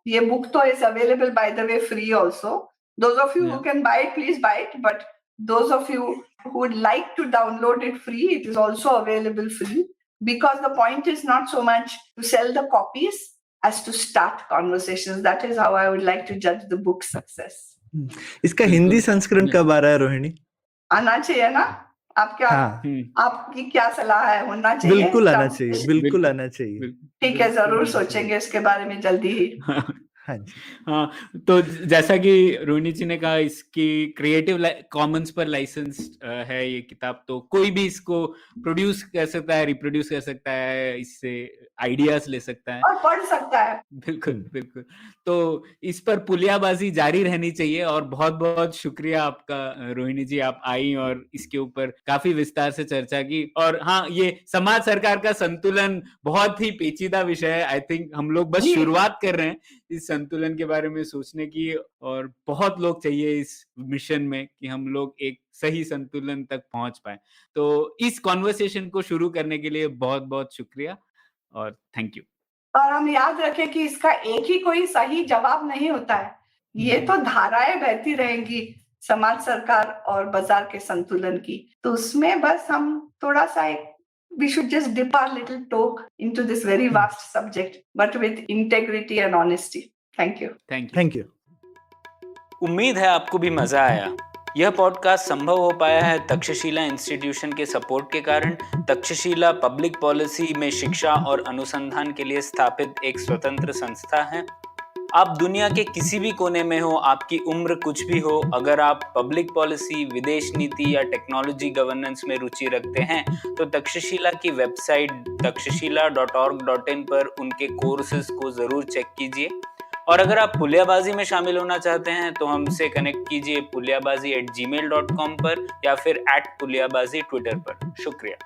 ye book to is available, by the way, free also. Those of you who can buy it, please buy it. But those of you who would like to download it free, it is also available free. Because the point is not so much to sell the copies as to start conversations. That is how I would like to judge the book's success. इसका हिंदी संस्करण कब आ रहा है रोहिणी? आना चाहिए ना? आपकी क्या सलाह है? होना चाहिए? बिल्कुल आना चाहिए, बिल्कुल आना चाहिए। ठीक है, जरूर सोचेंगे इसके बारे में जल्दी ही। हाँ, तो जैसा कि रोहिणी जी ने कहा, इसकी क्रिएटिव कॉमन्स पर लाइसेंस है ये किताब, तो कोई भी इसको प्रोड्यूस कर सकता है, रिप्रोड्यूस कर सकता है, इससे आइडियाज ले सकता है और पढ़ सकता है। बिल्कुल बिल्कुल। तो इस पर पुलियाबाजी जारी रहनी चाहिए। और बहुत बहुत शुक्रिया आपका रोहिणी जी, आप आई और इसके ऊपर काफी विस्तार से चर्चा की। और हाँ, ये समाज सरकार का संतुलन बहुत ही पेचीदा विषय है। आई थिंक हम लोग बस शुरुआत कर रहे हैं इस संतुलन के बारे में सोचने की, और बहुत लोग चाहिए इस मिशन में कि हम लोग एक सही संतुलन तक पहुंच पाए। तो इस कॉन्वर्सेशन को शुरू करने के लिए बहुत बहुत शुक्रिया और थैंक यू। और हम याद रखें कि इसका एक ही कोई सही जवाब नहीं होता है। ये तो धाराएं बहती रहेंगी समाज, सरकार और बाजार के संतुलन की। तो उसमें बस हम थोड़ा सा we should just dip our little toe into this very vast subject, but with integrity and honesty. Thank you. Thank you. उम्मीद है आपको भी मजा आया। यह पॉडकास्ट संभव हो पाया है तक्षशिला इंस्टीट्यूशन के सपोर्ट के कारण। तक्षशिला पब्लिक पॉलिसी में शिक्षा और अनुसंधान के लिए स्थापित एक स्वतंत्र संस्था है। आप दुनिया के किसी भी कोने में हो, आपकी उम्र कुछ भी हो, अगर आप पब्लिक पॉलिसी, विदेश नीति या टेक्नोलॉजी गवर्नेंस में रुचि रखते हैं तो तक्षशिला की वेबसाइट takshashila.org.in पर उनके कोर्सेज को ज़रूर चेक कीजिए। और अगर आप पुलियाबाजी में शामिल होना चाहते हैं तो हमसे कनेक्ट कीजिए puliyabazi@gmail.com पर या फिर @puliyabazi ट्विटर पर। शुक्रिया।